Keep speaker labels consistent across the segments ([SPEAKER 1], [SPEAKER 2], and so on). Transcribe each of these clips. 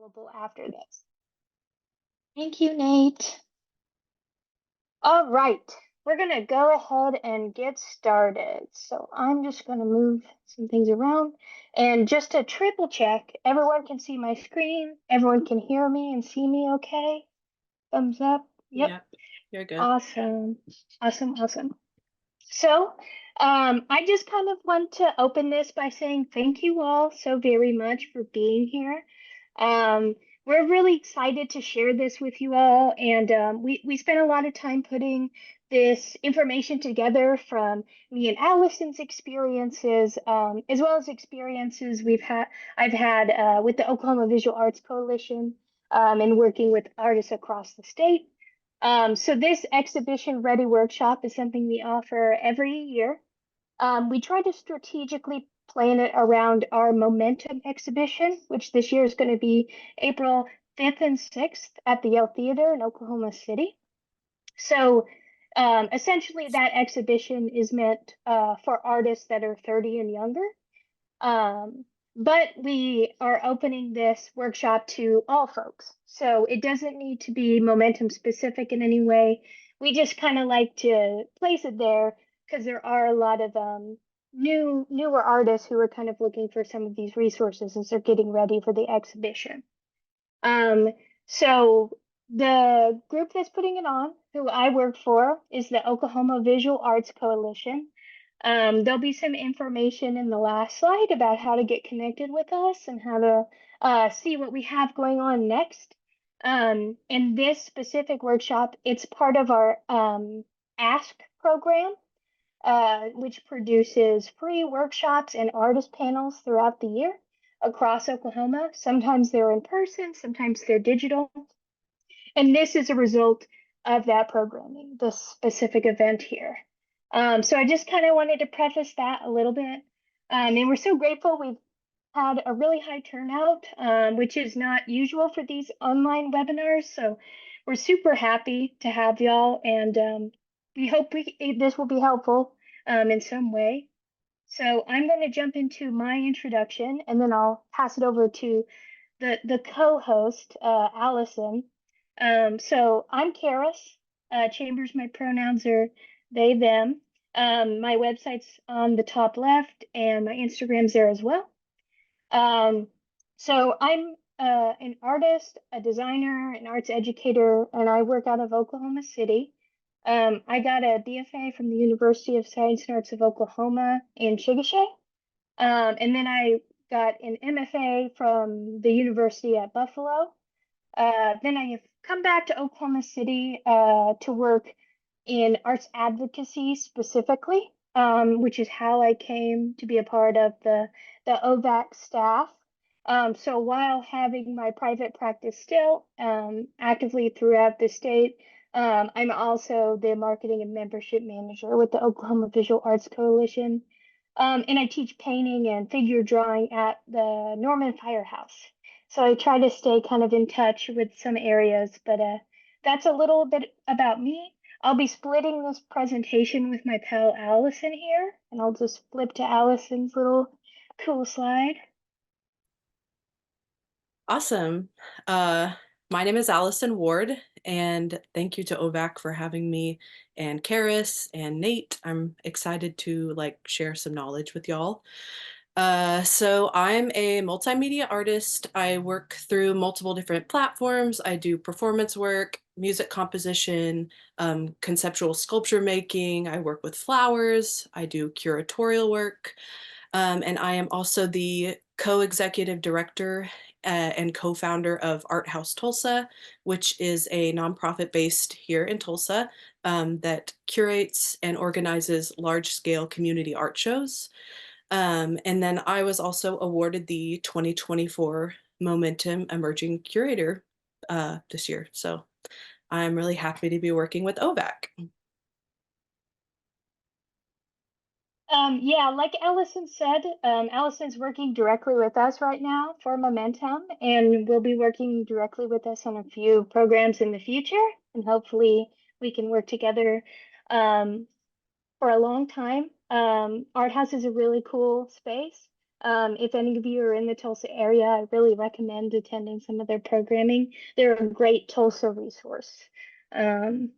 [SPEAKER 1] available after this. Thank you, Nate. All right, we're gonna go ahead and get started. So I'm just gonna move some things around and just to triple check, everyone can see my screen, everyone can hear me and see me okay? Thumbs up. Yep.
[SPEAKER 2] Yep, you're good.
[SPEAKER 1] Awesome. Awesome. Awesome. So, I just kind of want to open this by saying thank you all so very much for being here. Um, we're really excited to share this with you all, and we spent a lot of time putting this information together from me and Allison's experiences, as well as experiences I've had with the Oklahoma Visual Arts Coalition, and working with artists across the state. So this exhibition ready workshop is something we offer every year. We try to strategically plan it around our Momentum exhibition, which this year is going to be April 5th and 6th at the Yale Theater in Oklahoma City. So essentially that exhibition is meant for artists that are 30 and younger. But we are opening this workshop to all folks. So it doesn't need to be Momentum specific in any way. We just kind of like to place it there because there are a lot of newer artists who are kind of looking for some of these resources as they're getting ready for the exhibition. So the group that's putting it on, who I work for, is the Oklahoma Visual Arts Coalition. There'll be some information in the last slide about how to get connected with us and how to see what we have going on next. In this specific workshop, it's part of our Ask program, which produces free workshops and artist panels throughout the year across Oklahoma. Sometimes they're in person, sometimes they're digital. And this is a result of that programming, this specific event here. So I just kind of wanted to preface that a little bit. And we're so grateful we've had a really high turnout, which is not usual for these online webinars. So we're super happy to have y'all, and we hope this will be helpful in some way. So I'm going to jump into my introduction, and then I'll pass it over to the co-host, Allison. So I'm Karis. Chambers, my pronouns are they, them. My website's on the top left, and my Instagram's there as well. So I'm an artist, a designer, an arts educator, and I work out of Oklahoma City. I got a BFA from the University of Science and Arts of Oklahoma in Chickasha. And then I got an MFA from the University at Buffalo. Then I have come back to Oklahoma City to work in arts advocacy specifically, which is how I came to be a part of the OVAC staff. So while having my private practice still actively throughout the state, I'm also the marketing and membership manager with the Oklahoma Visual Arts Coalition. And I teach painting and figure drawing at the Norman Firehouse. So I try to stay kind of in touch with some areas, but that's a little bit about me. I'll be splitting this presentation with my pal Allison here, and I'll just flip to Allison's little cool slide.
[SPEAKER 2] Awesome. My name is Allison Ward, and thank you to OVAC for having me, and Karis and Nate. I'm excited to share some knowledge with y'all. So I'm a multimedia artist. I work through multiple different platforms. I do performance work, music composition, conceptual sculpture making. I work with flowers. I do curatorial work. And I am also the co-executive director and co-founder of Art House Tulsa, which is a nonprofit based here in Tulsa that curates and organizes large-scale community art shows. And then I was also awarded the 2024 Momentum Emerging Curator this year. So I'm really happy to be working with OVAC.
[SPEAKER 1] Yeah, like Allison said, Allison's working directly with us right now for Momentum, and will be working directly with us on a few programs in the future, and hopefully we can work together for a long time. Art House is a really cool space. If any of you are in the Tulsa area, I really recommend attending some of their programming. They're a great Tulsa resource. Um,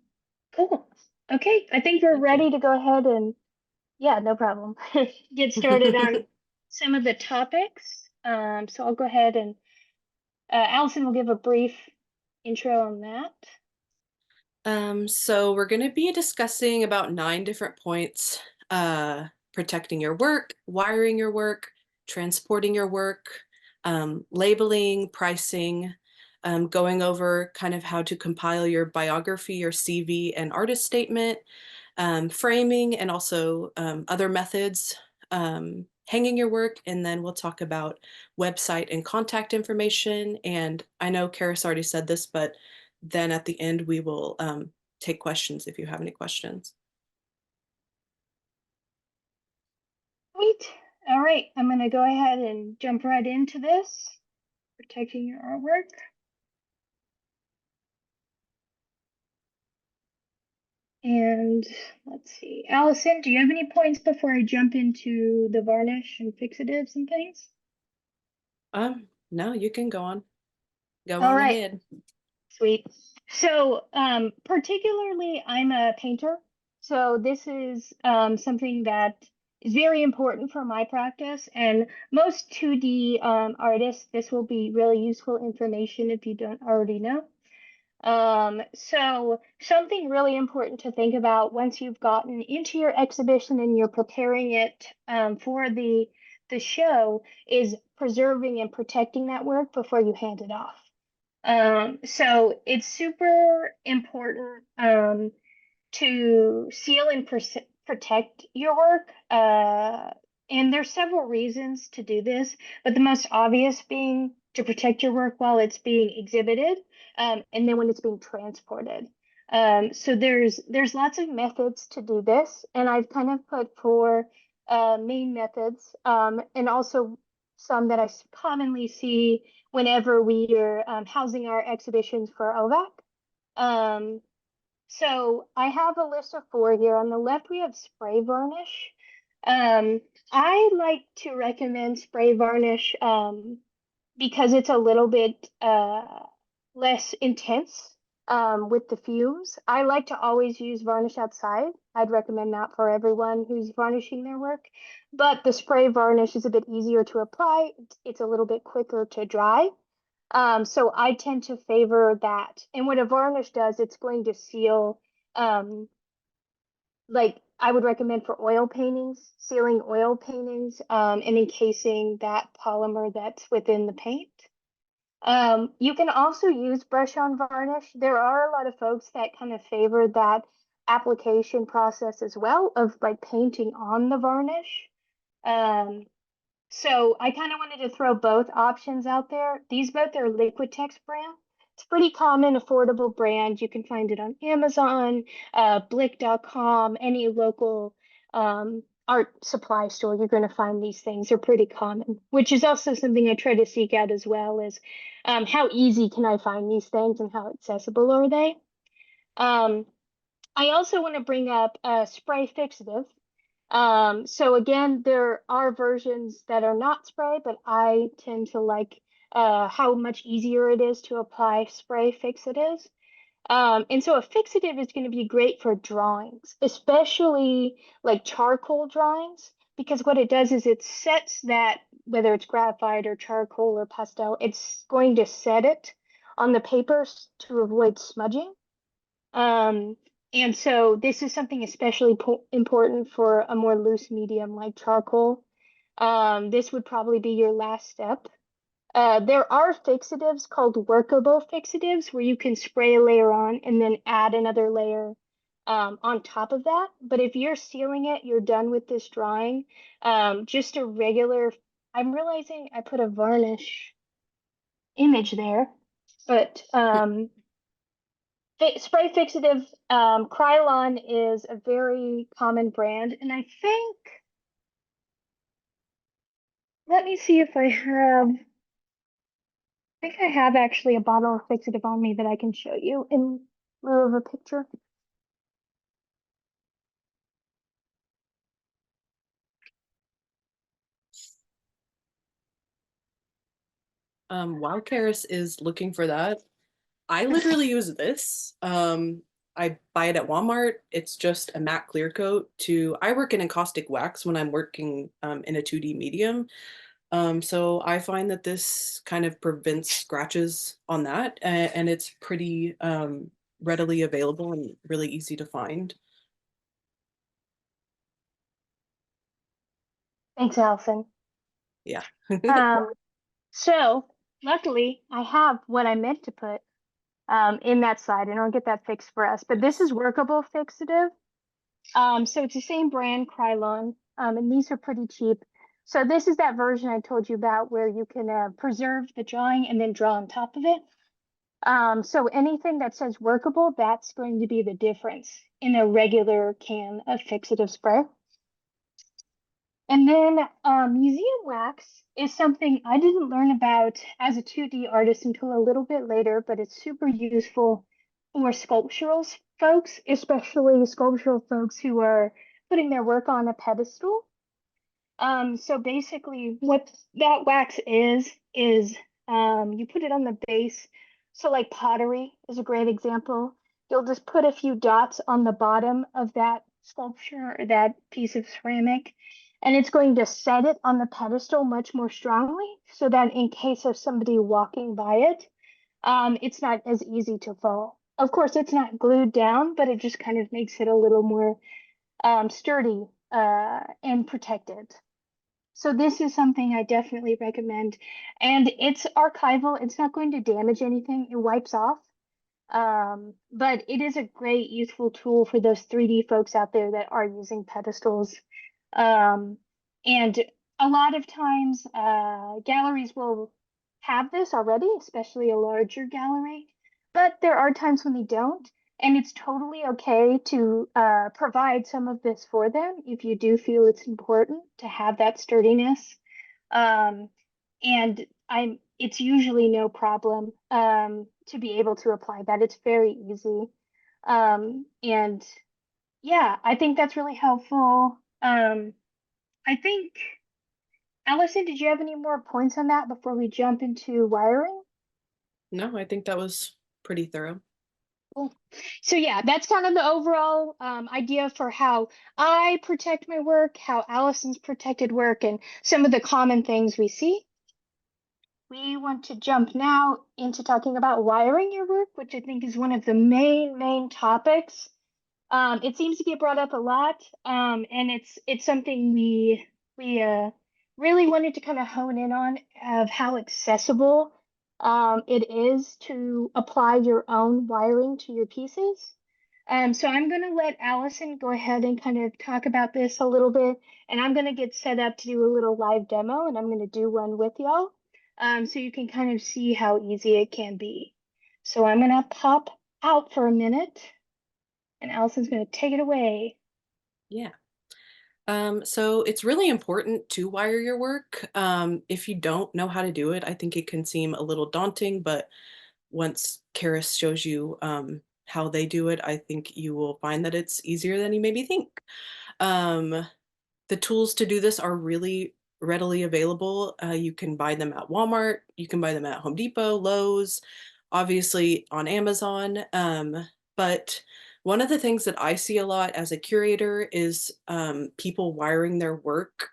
[SPEAKER 1] cool. Okay, I think we're
[SPEAKER 2] Thank you.
[SPEAKER 1] ready to go ahead and, yeah, no problem. Get started on some of the topics. So I'll go ahead and Allison will give a brief intro on that.
[SPEAKER 2] So we're going to be discussing about 9 different points: protecting your work, wiring your work, transporting your work, labeling, pricing, going over kind of how to compile your biography, your CV and artist statement, framing, and also other methods, hanging your work, and then we'll talk about website and contact information. And I know Karis already said this, but then at the end we will take questions if you have any questions.
[SPEAKER 1] Sweet. All right, I'm going to go ahead and jump right into this. Protecting your artwork. And let's see, Allison, do you have any points before I jump into the varnish and fixatives and things?
[SPEAKER 2] No, you can go on. Go
[SPEAKER 1] All
[SPEAKER 2] on
[SPEAKER 1] right,
[SPEAKER 2] ahead.
[SPEAKER 1] sweet. So, particularly, I'm a painter. So this is something that is very important for my practice. And most 2D artists, this will be really useful information if you don't already know. So something really important to think about once you've gotten into your exhibition and you're preparing it for the show is preserving and protecting that work before you hand it off. So it's super important to seal and protect your work. And there's several reasons to do this, but the most obvious being to protect your work while it's being exhibited, and then when it's being transported. So there's lots of methods to do this, and I've kind of put four main methods, and also some that I commonly see whenever we are housing our exhibitions for OVAC. So I have a list of four here. On the left, we have spray varnish. I like to recommend spray varnish because it's a little bit less intense with the fumes. I like to always use varnish outside. I'd recommend that for everyone who's varnishing their work. But the spray varnish is a bit easier to apply. It's a little bit quicker to dry. So I tend to favor that. And what a varnish does, it's going to seal, like I would recommend for oil paintings, sealing oil paintings, and encasing that polymer that's within the paint. You can also use brush on varnish. There are a lot of folks that kind of favor that application process as well of like painting on the varnish. Um, so I kind of wanted to throw both options out there. These both are Liquitex brand. It's a pretty common, affordable brand. You can find it on Amazon, Blick.com, any local art supply store. You're going to find these things. They're pretty common, which is also something I try to seek out as well is how easy can I find these things and how accessible are they? Um, I also want to bring up spray fixative. So again, there are versions that are not spray, but I tend to like how much easier it is to apply spray fixatives. And so a fixative is going to be great for drawings, especially like charcoal drawings, because what it does is it sets that, whether it's graphite or charcoal or pastel, it's going to set it on the papers to avoid smudging. Um, and so this is something especially important for a more loose medium like charcoal. This would probably be your last step. There are fixatives called workable fixatives where you can spray a layer on and then add another layer on top of that. But if you're sealing it, you're done with this drawing. Just a regular, I'm realizing I put a varnish image there, but spray fixative, Krylon is a very common brand, and I think, let me see if I have, I think I have actually a bottle of fixative on me that I can show you in lieu of a picture.
[SPEAKER 2] While Karis is looking for that, I literally use this. I buy it at Walmart. It's just a matte clear coat to, I work in encaustic wax when I'm working in a 2D medium. So I find that this kind of prevents scratches on that, and it's pretty readily available and really easy to find.
[SPEAKER 1] Thanks, Allison.
[SPEAKER 2] Yeah.
[SPEAKER 1] Um, so luckily I have what I meant to put in that slide, and I'll get that fixed for us. But this
[SPEAKER 2] Yes.
[SPEAKER 1] is workable fixative. So it's the same brand, Krylon, and these are pretty cheap. So this is that version I told you about where you can preserve the drawing and then draw on top of it. So anything that says workable, that's going to be the difference in a regular can of fixative spray. And then museum wax is something I didn't learn about as a 2D artist until a little bit later, but it's super useful for sculptural folks, especially sculptural folks who are putting their work on a pedestal. So basically what that wax is you put it on the base. So like pottery is a great example. You'll just put a few dots on the bottom of that sculpture or that piece of ceramic, and it's going to set it on the pedestal much more strongly so that in case of somebody walking by it, it's not as easy to fall. Of course, it's not glued down, but it just kind of makes it a little more sturdy and protected. So this is something I definitely recommend. And it's archival. It's not going to damage anything. It wipes off. But it is a great useful tool for those 3D folks out there that are using pedestals. Um, and a lot of times, galleries will have this already, especially a larger gallery. But there are times when they don't. And it's totally okay to provide some of this for them if you do feel it's important to have that sturdiness. Um, and it's usually no problem to be able to apply that. It's very easy. And yeah, I think that's really helpful. I think, Allison, did you have any more points on that before we jump into wiring?
[SPEAKER 2] No, I think that was pretty thorough.
[SPEAKER 1] Cool. So yeah, that's kind of the overall idea for how I protect my work, how Allison's protected work, and some of the common things we see. We want to jump now into talking about wiring your work, which I think is one of the main topics. It seems to get brought up a lot, and it's something we really wanted to kind of hone in on of how accessible it is to apply your own wiring to your pieces. So I'm going to let Allison go ahead and kind of talk about this a little bit, and I'm going to get set up to do a little live demo, and I'm going to do one with y'all, so you can kind of see how easy it can be. So I'm going to pop out for a minute, and Allison's going to take it away.
[SPEAKER 2] Yeah. So it's really important to wire your work. If you don't know how to do it, I think it can seem a little daunting, but once Karis shows you how they do it, I think you will find that it's easier than you maybe think. Um, the tools to do this are really readily available. You can buy them at Walmart, you can buy them at Home Depot, Lowe's, obviously on Amazon. But one of the things that I see a lot as a curator is people wiring their work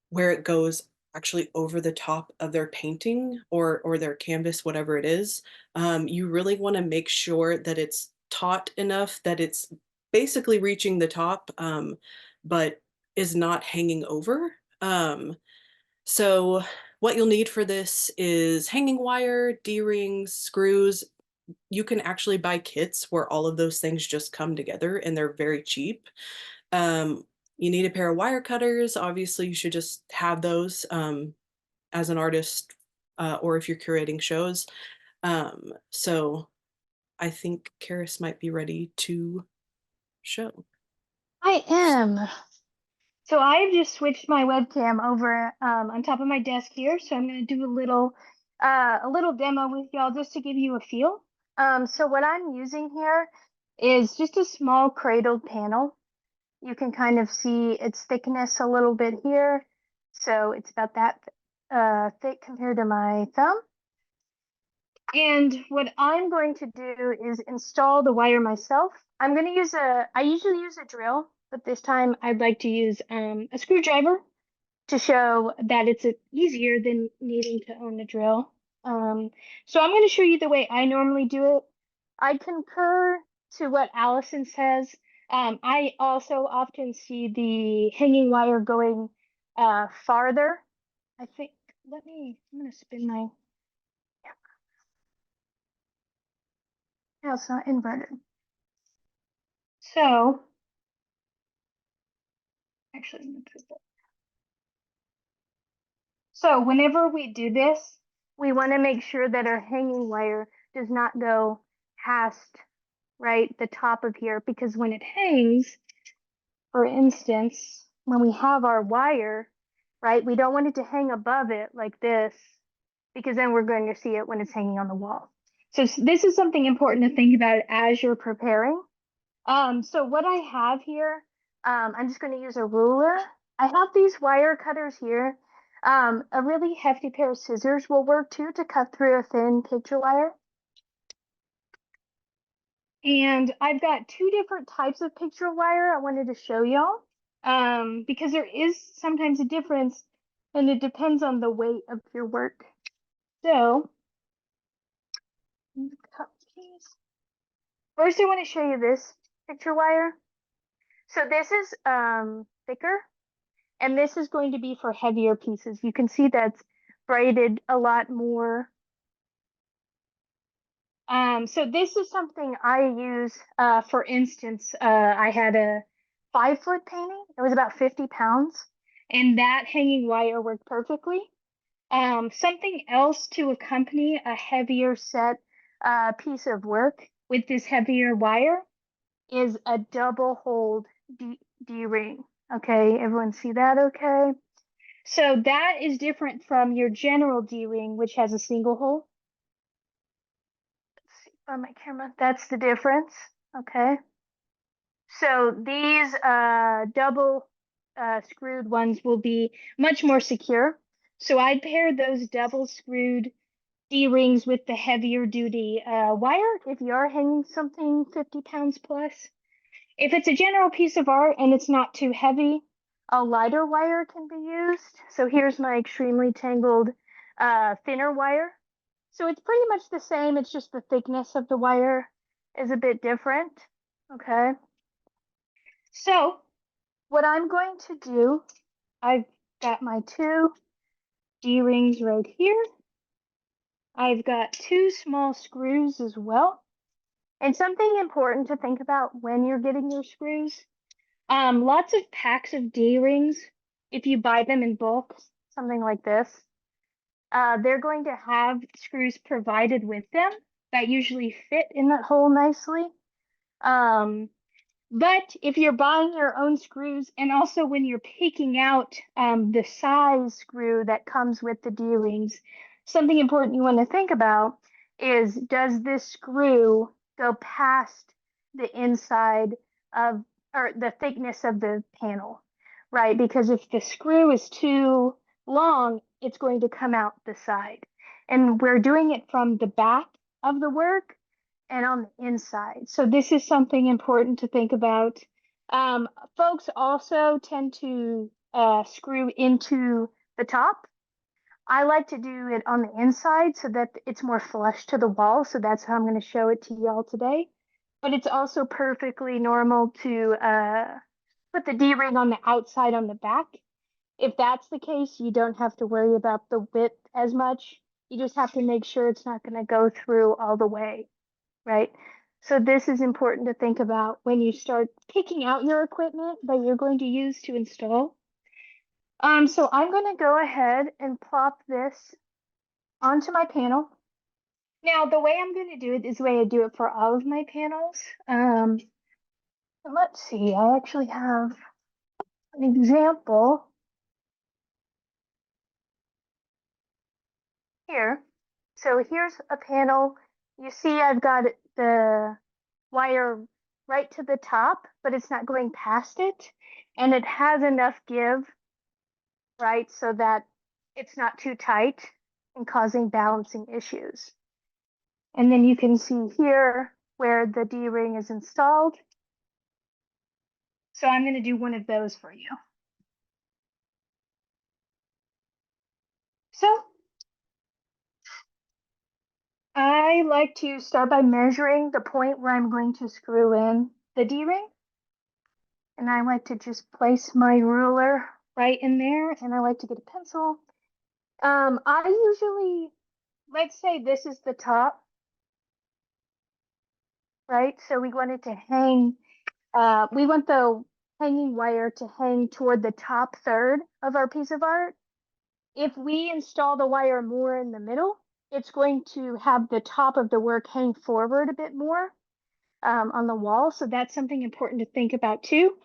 [SPEAKER 2] where it goes actually over the top of their painting or their canvas, whatever it is. You really want to make sure that it's taut enough that it's basically reaching the top, but is not hanging over. So what you'll need for this is hanging wire, D-rings, screws. You can actually buy kits where all of those things just come together and they're very cheap. Um, you need a pair of wire cutters. Obviously, you should just have those as an artist or if you're curating shows. So I think Karis might be ready to show.
[SPEAKER 1] I am. So I've just switched my webcam over on top of my desk here. So I'm going to do a little demo with y'all just to give you a feel. So what I'm using here is just a small cradled panel. You can kind of see its thickness a little bit here. So it's about that thick compared to my thumb. And what I'm going to do is install the wire myself. I'm going to use I usually use a drill, but this time I'd like to use a screwdriver to show that it's easier than needing to own a drill. So I'm going to show you the way I normally do it. I concur to what Allison says. I also often see the hanging wire going farther. I think, I'm going to spin my, no, it's not inverted. So, actually, let me put that. So whenever we do this, we want to make sure that our hanging wire does not go past, right, the top of here, because when it hangs, for instance, when we have our wire, right, we don't want it to hang above it like this, because then we're going to see it when it's hanging on the wall. So this is something important to think about as you're preparing. So what I have here, I'm just going to use a ruler. I have these wire cutters here. A really hefty pair of scissors will work too to cut through a thin picture wire. And I've got two different types of picture wire I wanted to show y'all, because there is sometimes a difference and it depends on the weight of your work. So, first I want to show you this picture wire. So this is thicker, and this is going to be for heavier pieces. You can see that's braided a lot more. So this is something I use, for instance, I had a 5-foot painting. It was about 50 pounds, and that hanging wire worked perfectly. Something else to accompany a heavier set piece of work with this heavier wire is a double hold D-ring. Okay, everyone see that okay? So that is different from your general D-ring, which has a single hole. Let's see on my camera, that's the difference, okay? So these double screwed ones will be much more secure. So I'd pair those double screwed D-rings with the heavier duty wire if you are hanging something 50 pounds plus. If it's a general piece of art and it's not too heavy, a lighter wire can be used. So here's my extremely tangled thinner wire. So it's pretty much the same, it's just the thickness of the wire is a bit different, okay? So what I'm going to do, I've got my two D-rings right here. I've got two small screws as well. And something important to think about when you're getting your screws, lots of packs of D-rings, if you buy them in bulk, something like this, they're going to have screws provided with them that usually fit in that hole nicely. But if you're buying your own screws, and also when you're picking out the size screw that comes with the D-rings, something important you want to think about is, does this screw go past the inside of, or the thickness of the panel, right? Because if the screw is too long, it's going to come out the side. And we're doing it from the back of the work and on the inside. So this is something important to think about. Folks also tend to screw into the top. I like to do it on the inside so that it's more flush to the wall. So that's how I'm going to show it to y'all today. But it's also perfectly normal to put the D-ring on the outside on the back. If that's the case, you don't have to worry about the width as much. You just have to make sure it's not going to go through all the way, right? So this is important to think about when you start picking out your equipment that you're going to use to install. So I'm going to go ahead and plop this onto my panel. Now, the way I'm going to do it is the way I do it for all of my panels. Let's see, I actually have an example here. So here's a panel. You see I've got the wire right to the top, but it's not going past it. And it has enough give, right, so that it's not too tight and causing balancing issues. And then you can see here where the D-ring is installed. So I'm going to do one of those for you. So I like to start by measuring the point where I'm going to screw in the D-ring. And I like to just place my ruler right in there, and I like to get a pencil. I usually, let's say this is the top, right? So we want it to hang, we want the hanging wire to hang toward the top third of our piece of art. If we install the wire more in the middle, it's going to have the top of the work hang forward a bit more on the wall. So that's something important to think about too,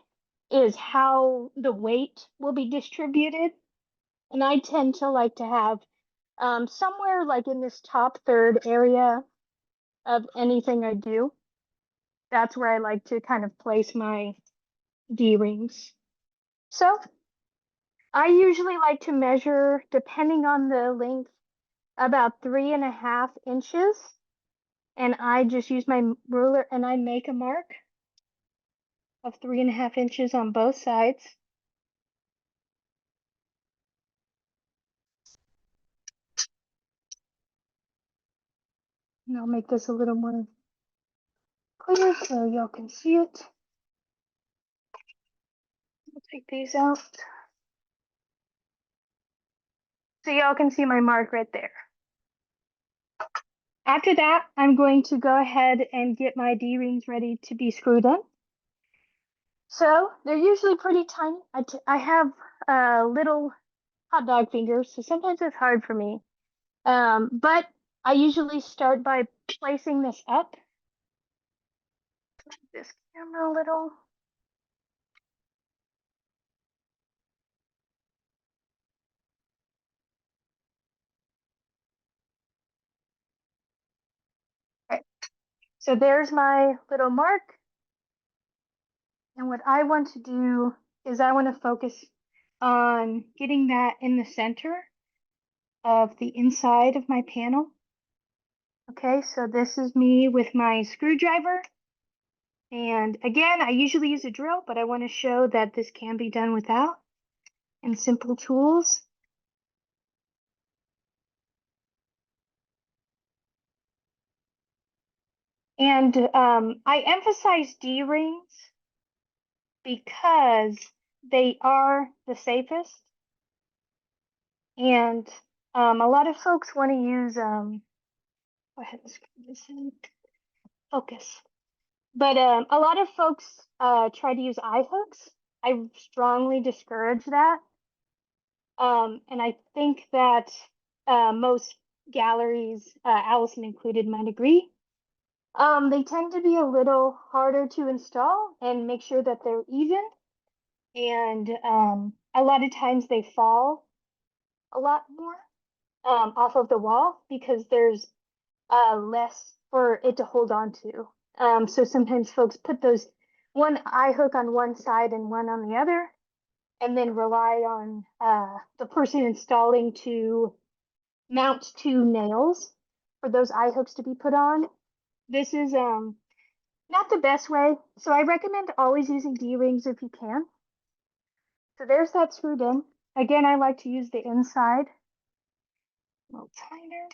[SPEAKER 1] is how the weight will be distributed. And I tend to like to have somewhere like in this top third area of anything I do. That's where I like to kind of place my D-rings. So I usually like to measure, depending on the length, about 3.5 inches. And I just use my ruler and I make a mark of 3.5 inches on both sides. And I'll make this a little more clear so y'all can see it. I'll take these out. So y'all can see my mark right there. After that, I'm going to go ahead and get my D-rings ready to be screwed in. So they're usually pretty tiny. I have little hot dog fingers, so sometimes it's hard for me. But I usually start by placing this up. This camera a little. Okay. So there's my little mark. And what I want to do is I want to focus on getting that in the center of the inside of my panel. Okay, so this is me with my screwdriver. And again, I usually use a drill, but I want to show that this can be done without and simple tools. And I emphasize D-rings because they are the safest. And a lot of folks want to use, go ahead and screw this in, focus. But a lot of folks try to use eye hooks. I strongly discourage that. And I think that most galleries, Allison included, might agree. They tend to be a little harder to install and make sure that they're even. And a lot of times they fall a lot more off of the wall because there's less for it to hold on to. So sometimes folks put those one eye hook on one side and one on the other, and then rely on the person installing to mount two nails for those eye hooks to be put on. This is not the best way, so I recommend always using D-rings if you can. So there's that screwed in. Again, I like to use the inside. A little tighter.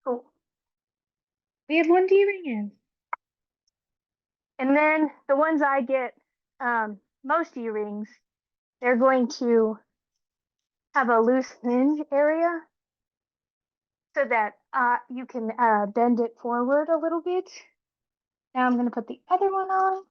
[SPEAKER 1] Cool. We have one D-ring in. And then the ones I get, most D-rings, they're going to have a loose hinge area so that you can bend it forward a little bit. Now I'm going to put the other one on.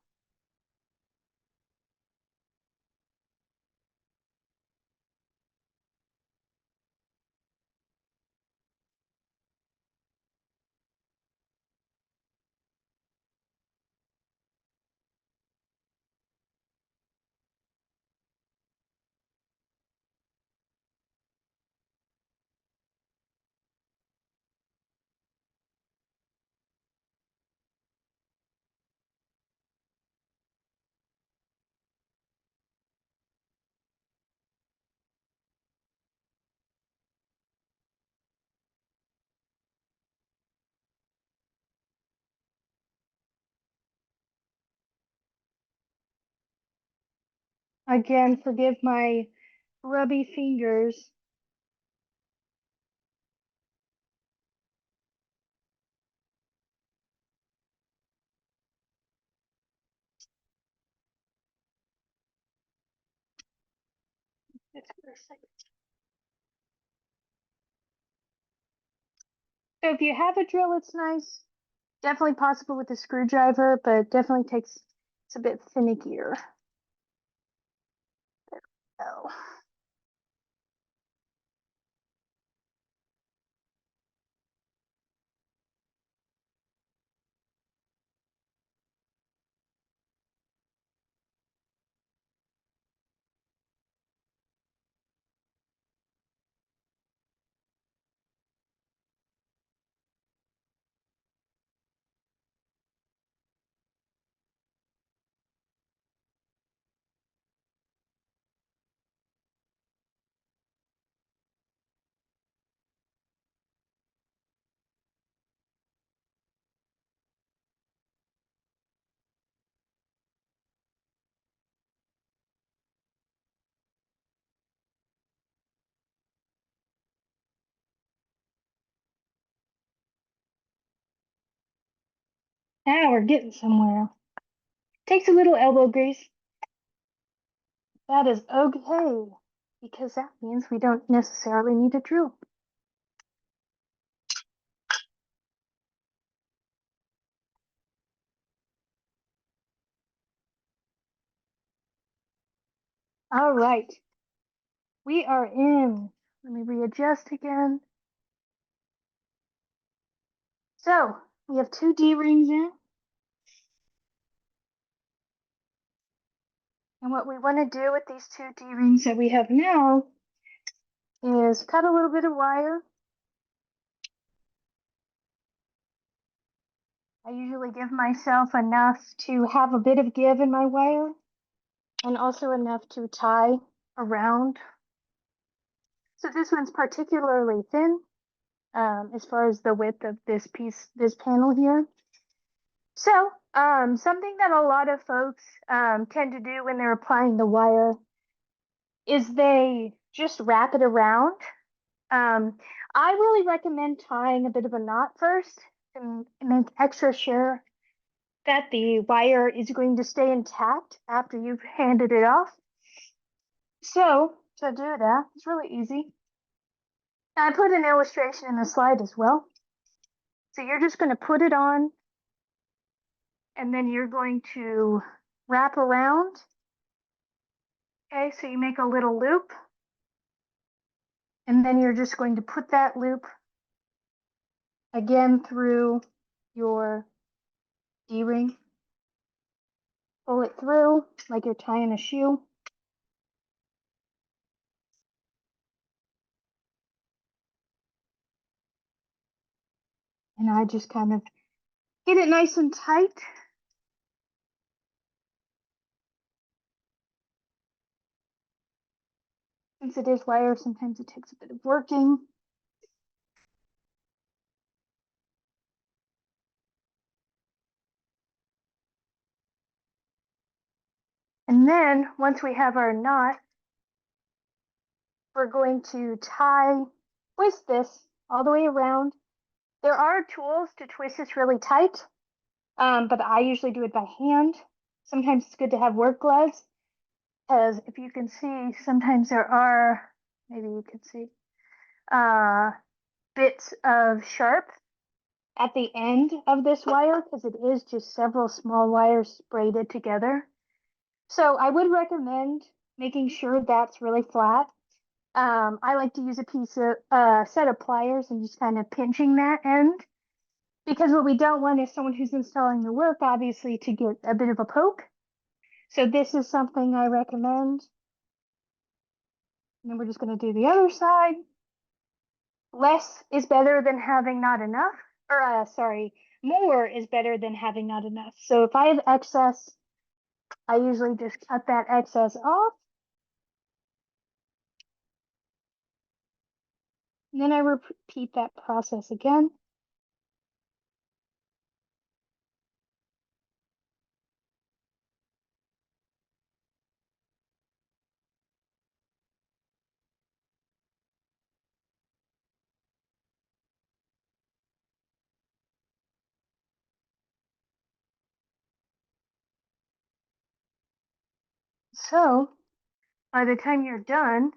[SPEAKER 1] Again, forgive my grubby fingers. So if you have a drill, it's nice. Definitely possible with a screwdriver, but definitely takes, it's a bit finickier. Oh. Now we're getting somewhere. Takes a little elbow grease. That is okay, because that means we don't necessarily need a drill. All right, we are in. Let me readjust again. So we have 2 D-rings in. And what we want to do with these 2 D-rings that we have now is cut a little bit of wire. I usually give myself enough to have a bit of give in my wire and also enough to tie around. So this one's particularly thin as far as the width of this piece, this panel here. So something that a lot of folks tend to do when they're applying the wire is they just wrap it around. I really recommend tying a bit of a knot first to make extra sure that the wire is going to stay intact after you've handed it off. So to do that, it's really easy. I put an illustration in the slide as well. So you're just going to put it on, and then you're going to wrap around. Okay, so you make a little loop, and then you're just going to put that loop again through your D-ring. Pull it through like you're tying a shoe. And I just kind of get it nice and tight. Since it is wire, sometimes it takes a bit of working. And then once we have our knot, we're going to twist this all the way around. There are tools to twist this really tight, but I usually do it by hand. Sometimes it's good to have work gloves, because if you can see, sometimes there are, maybe you can see, bits of sharp at the end of this wire, because it is just several small wires braided together. So I would recommend making sure that's really flat. I like to use a piece of set of pliers and just kind of pinching that end, because what we don't want is someone who's installing the work, obviously, to get a bit of a poke. So this is something I recommend. And then we're just going to do the other side. Less is better than having not enough, or sorry, more is better than having not enough. So if I have excess, I usually just cut that excess off. And then I repeat that process again. So by the time you're done,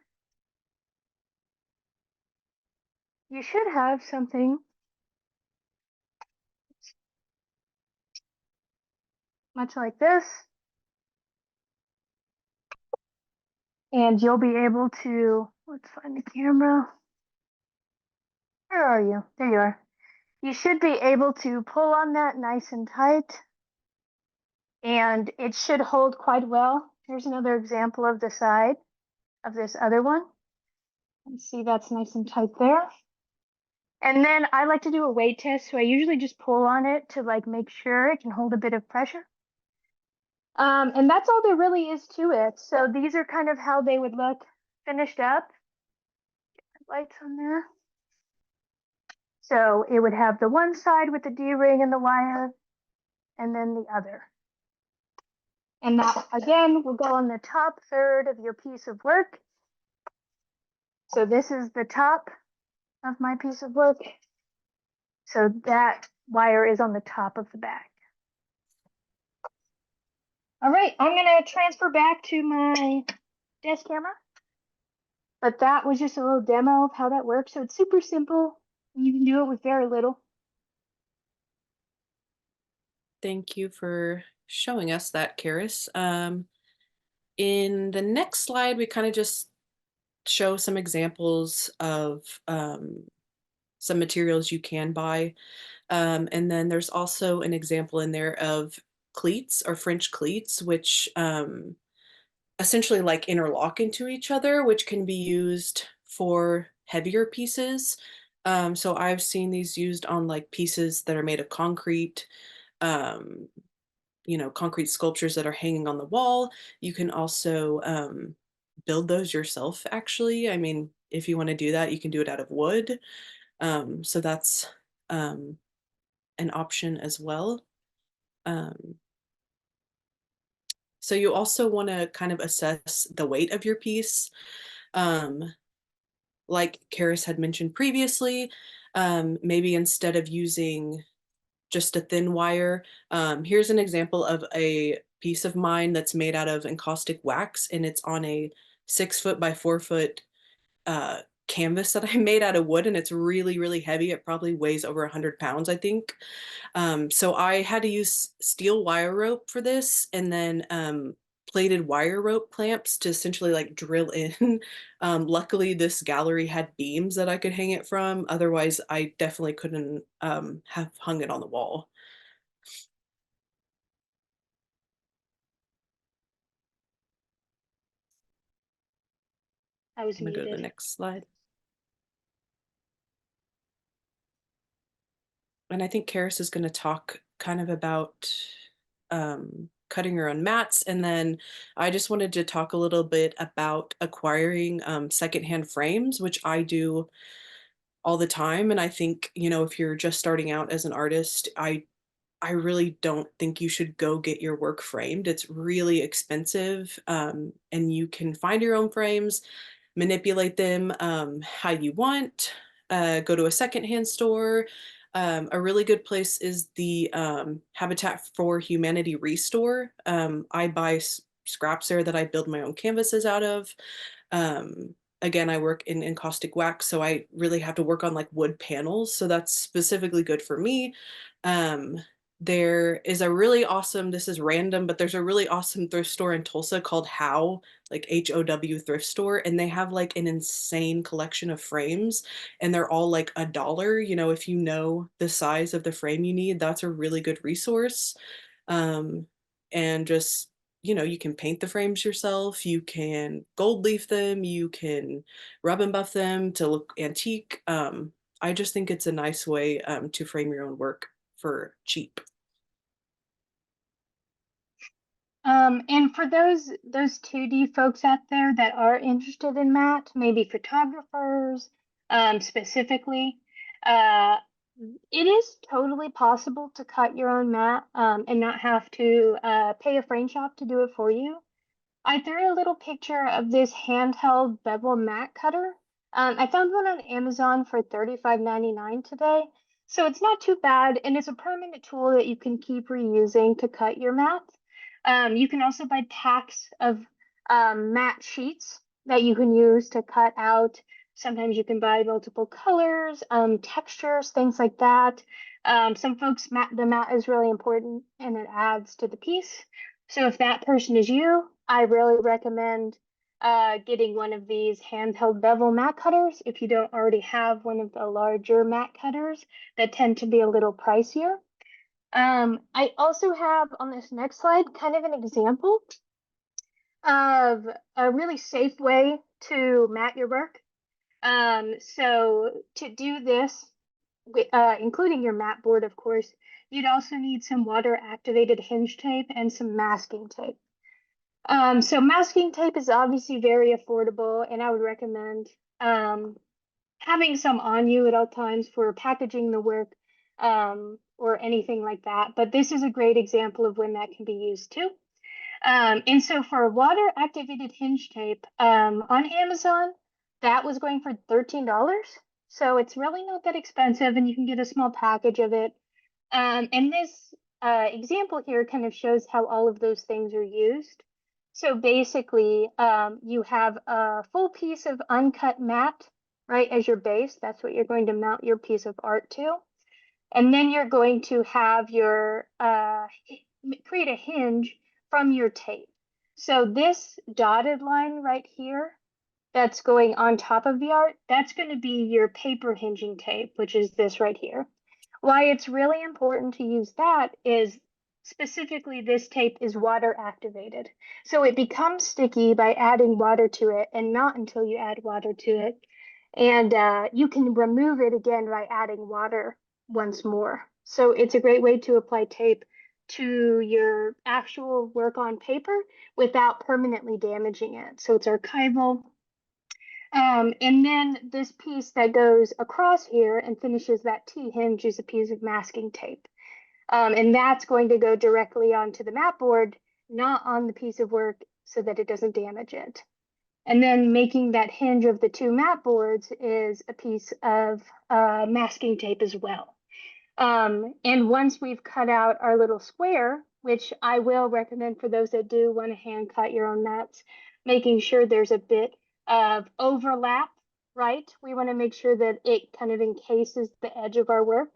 [SPEAKER 1] you should have something much like this. And you'll be able to, let's find the camera. Where are you? There you are. You should be able to pull on that nice and tight, and it should hold quite well. Here's another example of the side of this other one. Let's see, that's nice and tight there. And then I like to do a weight test, so I usually just pull on it to like make sure it can hold a bit of pressure. And that's all there really is to it. So these are kind of how they would look finished up. Lights on there. So it would have the one side with the D-ring and the wire, and then the other. And that, again, will go on the top third of your piece of work. So this is the top of my piece of work. So that wire is on the top of the back. All right, I'm gonna transfer back to my desk camera. But that was just a little demo of how that works. So it's super simple. You can do it with very little.
[SPEAKER 2] Thank you for showing us that, Karis. In the next slide, we kind of just show some examples of some materials you can buy. And then there's also an example in there of cleats or French cleats, which essentially like interlock into each other, which can be used for heavier pieces. So I've seen these used on like pieces that are made of concrete, um, concrete sculptures that are hanging on the wall. You can also build those yourself, actually. I mean, if you want to do that, you can do it out of wood. So that's an option as well. Um, so you also want to kind of assess the weight of your piece. Um, like Karis had mentioned previously, maybe instead of using just a thin wire, here's an example of a piece of mine that's made out of encaustic wax, and it's on a 6 foot by 4 foot canvas that I made out of wood, and it's really, really heavy. It probably weighs over 100 pounds, I think. So I had to use steel wire rope for this, and then plated wire rope clamps to essentially like drill in. Luckily, this gallery had beams that I could hang it from. Otherwise, I definitely couldn't have hung it on the wall.
[SPEAKER 1] I was
[SPEAKER 2] I'm gonna go to the
[SPEAKER 1] muted.
[SPEAKER 2] next slide. And I think Karis is going to talk kind of about cutting your own mats. And then I just wanted to talk a little bit about acquiring secondhand frames, which I do all the time. And I think, if you're just starting out as an artist, I really don't think you should go get your work framed. It's really expensive, and you can find your own frames, manipulate them how you want, go to a secondhand store. A really good place is the Habitat for Humanity Restore. I buy scraps there that I build my own canvases out of. Um, Again, I work in encaustic wax, so I really have to work on like wood panels. So that's specifically good for me. Um, there is a really awesome, this is random, but there's a really awesome thrift store in Tulsa called How, like HOW thrift store, and they have like an insane collection of frames, and they're all like $1. If you know the size of the frame you need, that's a really good resource. Um, and just you can paint the frames yourself, you can gold leaf them, you can rub and buff them to look antique. I just think it's a nice way to frame your own work for cheap.
[SPEAKER 1] And for those 2D folks out there that are interested in mat, maybe photographers, specifically, uh, it is totally possible to cut your own mat, and not have to pay a frame shop to do it for you. I threw a little picture of this handheld bevel mat cutter. I found one on Amazon for $35.99 today. So it's not too bad, and it's a permanent tool that you can keep reusing to cut your mats. You can also buy packs of matte sheets that you can use to cut out. Sometimes you can buy multiple colors, textures, things like that. Some folks, the matte is really important and it adds to the piece. So if that person is you, I really recommend getting one of these handheld bevel mat cutters if you don't already have one of the larger mat cutters that tend to be a little pricier. I also have on this next slide kind of an example of a really safe way to mat your work. So to do this, including your mat board, of course, you'd also need some water activated hinge tape and some masking tape. So masking tape is obviously very affordable, and I would recommend having some on you at all times for packaging the work or anything like that. But this is a great example of when that can be used too. And so for water activated hinge tape on Amazon, that was going for $13. So it's really not that expensive, and you can get a small package of it. And this example here kind of shows how all of those things are used. So basically, you have a full piece of uncut mat, right, as your base. That's what you're going to mount your piece of art to. And then you're going to have your create a hinge from your tape. So this dotted line right here that's going on top of the art, that's going to be your paper hinging tape, which is this right here. Why it's really important to use that is specifically this tape is water activated. So it becomes sticky by adding water to it and not until you add water to it. And you can remove it again by adding water once more. So it's a great way to apply tape to your actual work on paper without permanently damaging it. So it's archival. And then this piece that goes across here and finishes that T-hinge is a piece of masking tape. And that's going to go directly onto the mat board, not on the piece of work so that it doesn't damage it. And then making that hinge of the two mat boards is a piece of masking tape as well. And once we've cut out our little square, which I will recommend for those that do want to hand cut your own mats, making sure there's a bit of overlap, right? We want to make sure that it kind of encases the edge of our work.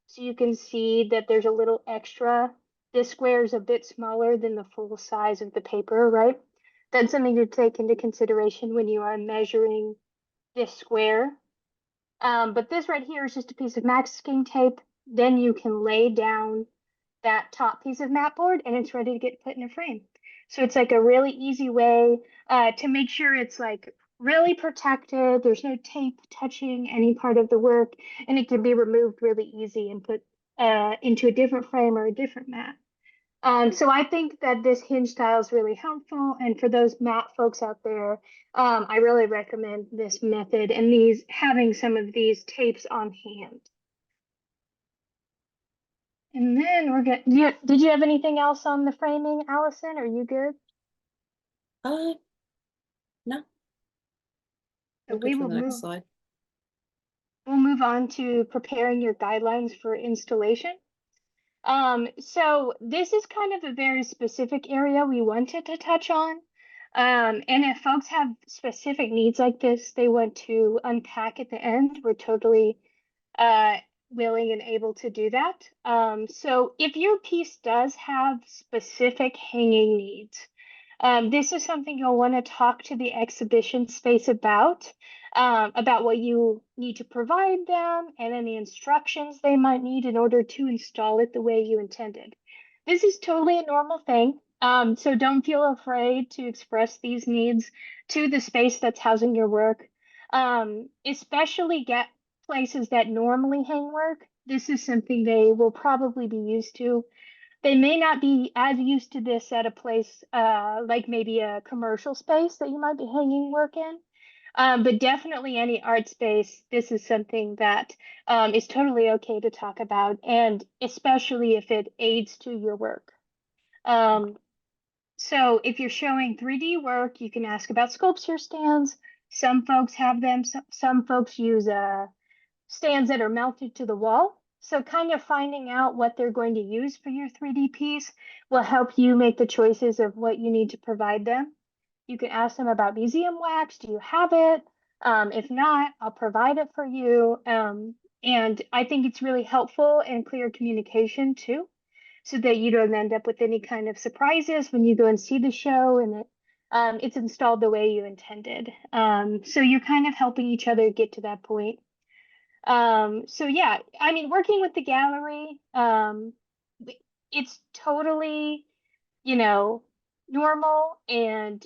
[SPEAKER 1] So you can see that there's a little extra. This square is a bit smaller than the full size of the paper, right? That's something to take into consideration when you are measuring this square. But this right here is just a piece of masking tape. Then you can lay down that top piece of mat board and it's ready to get put in a frame. So it's like a really easy way to make sure it's like really protected. There's no tape touching any part of the work, and it can be removed really easy and put into a different frame or a different mat. So I think that this hinge style is really helpful. And for those mat folks out there, I really recommend this method and having some of these tapes on hand. And then did you have anything else on the framing, Allison? Are you good?
[SPEAKER 2] No.
[SPEAKER 1] So
[SPEAKER 2] We're good for the next slide.
[SPEAKER 1] We'll move on to preparing your guidelines for installation. So this is kind of a very specific area we wanted to touch on. And if folks have specific needs like this, they want to unpack at the end, we're totally willing and able to do that. So if your piece does have specific hanging needs, this is something you'll want to talk to the exhibition space about what you need to provide them and any instructions they might need in order to install it the way you intended. This is totally a normal thing. So don't feel afraid to express these needs to the space that's housing your work. Especially get places that normally hang work. This is something they will probably be used to. They may not be as used to this at a place like maybe a commercial space that you might be hanging work in. But definitely any art space, this is something that is totally okay to talk about, and especially if it aids to your work. So if you're showing 3D work, you can ask about sculpture stands. Some folks have them, some folks use stands that are mounted to the wall. So kind of finding out what they're going to use for your 3D piece will help you make the choices of what you need to provide them. You can ask them about museum wax. Do you have it? If not, I'll provide it for you. And I think it's really helpful and clear communication too, so that you don't end up with any kind of surprises when you go and see the show and it's installed the way you intended. So you're kind of helping each other get to that point. So yeah, I mean, working with the gallery, it's totally, you know, normal. And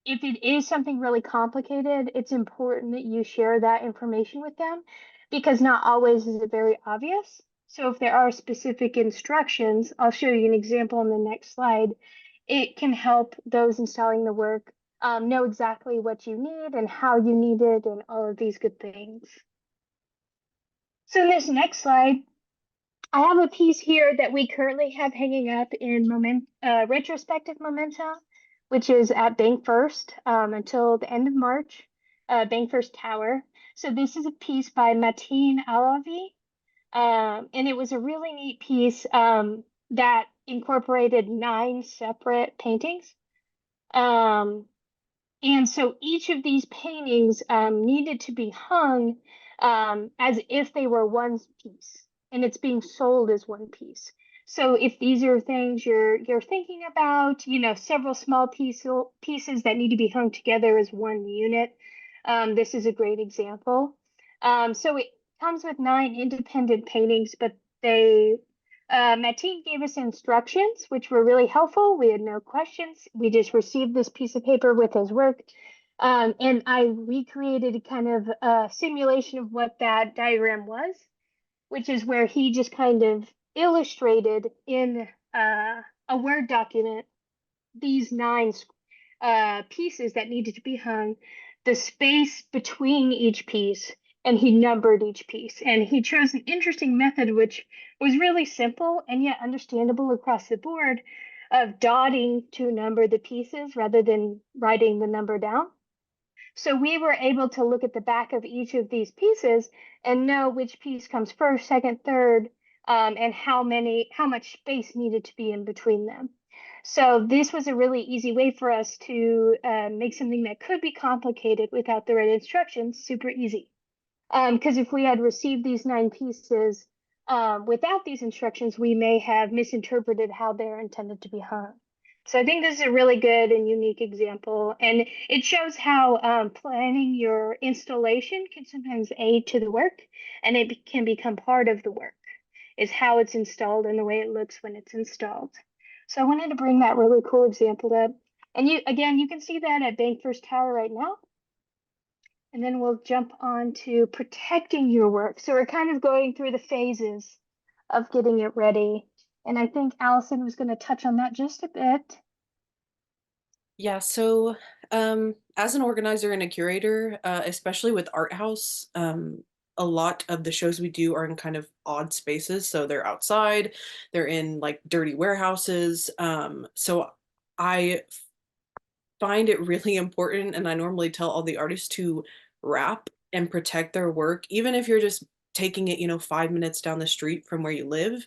[SPEAKER 1] if it is something really complicated, it's important that you share that information with them because not always is it very obvious. So if there are specific instructions, I'll show you an example on the next slide. It can help those installing the work know exactly what you need and how you need it and all of these good things. So in this next slide, I have a piece here that we currently have hanging up in retrospective memento, which is at Bank First until the end of March, Bank First Tower. So this is a piece by Mateen Alavi, and it was a really neat piece that incorporated 9 separate paintings. And so each of these paintings needed to be hung as if they were one piece, and it's being sold as one piece. So if these are things you're thinking about, you know, several small pieces that need to be hung together as one unit, this is a great example. So it comes with 9 independent paintings, but Mateen gave us instructions, which were really helpful. We had no questions. We just received this piece of paper with his work. And I recreated kind of a simulation of what that diagram was, which is where he just kind of illustrated in a Word document these 9 pieces that needed to be hung, the space between each piece, and he numbered each piece. And he chose an interesting method, which was really simple and yet understandable across the board, of dotting to number the pieces rather than writing the number down. So we were able to look at the back of each of these pieces and know which piece comes first, second, third, and how much space needed to be in between them. So this was a really easy way for us to make something that could be complicated without the right instructions super easy. Because if we had received these 9 pieces without these instructions, we may have misinterpreted how they're intended to be hung. So I think this is a really good and unique example, and it shows how planning your installation can sometimes aid to the work, and it can become part of the work, is how it's installed and the way it looks when it's installed. So I wanted to bring that really cool example up. And you can see that at Bank First Tower right now. And then we'll jump on to protecting your work. So we're kind of going through the phases of getting it ready. And I think Allison was going to touch on that just a bit.
[SPEAKER 2] Yeah, so as an organizer and a curator, especially with Art House, a lot of the shows we do are in kind of odd spaces. So they're outside, they're in like dirty warehouses. So I find it really important, and I normally tell all the artists to wrap and protect their work, even if you're just taking it, 5 minutes down the street from where you live.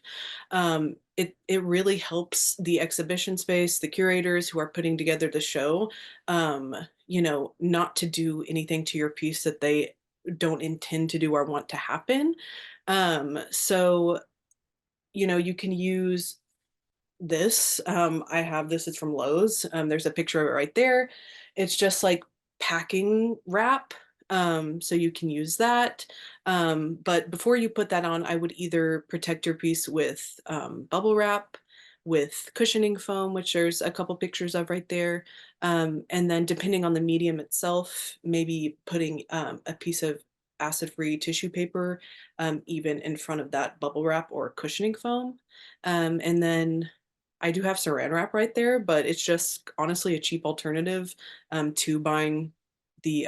[SPEAKER 2] It really helps the exhibition space, the curators who are putting together the show, not to do anything to your piece that they don't intend to do or want to happen. So, you can use this. I have this, it's from Lowe's. There's a picture of it right there. It's just like packing wrap. So you can use that. But before you put that on, I would either protect your piece with bubble wrap, with cushioning foam, which there's a couple pictures of right there. And then depending on the medium itself, maybe putting a piece of acid-free tissue paper even in front of that bubble wrap or cushioning foam. And then I do have saran wrap right there, but it's just honestly a cheap alternative to buying the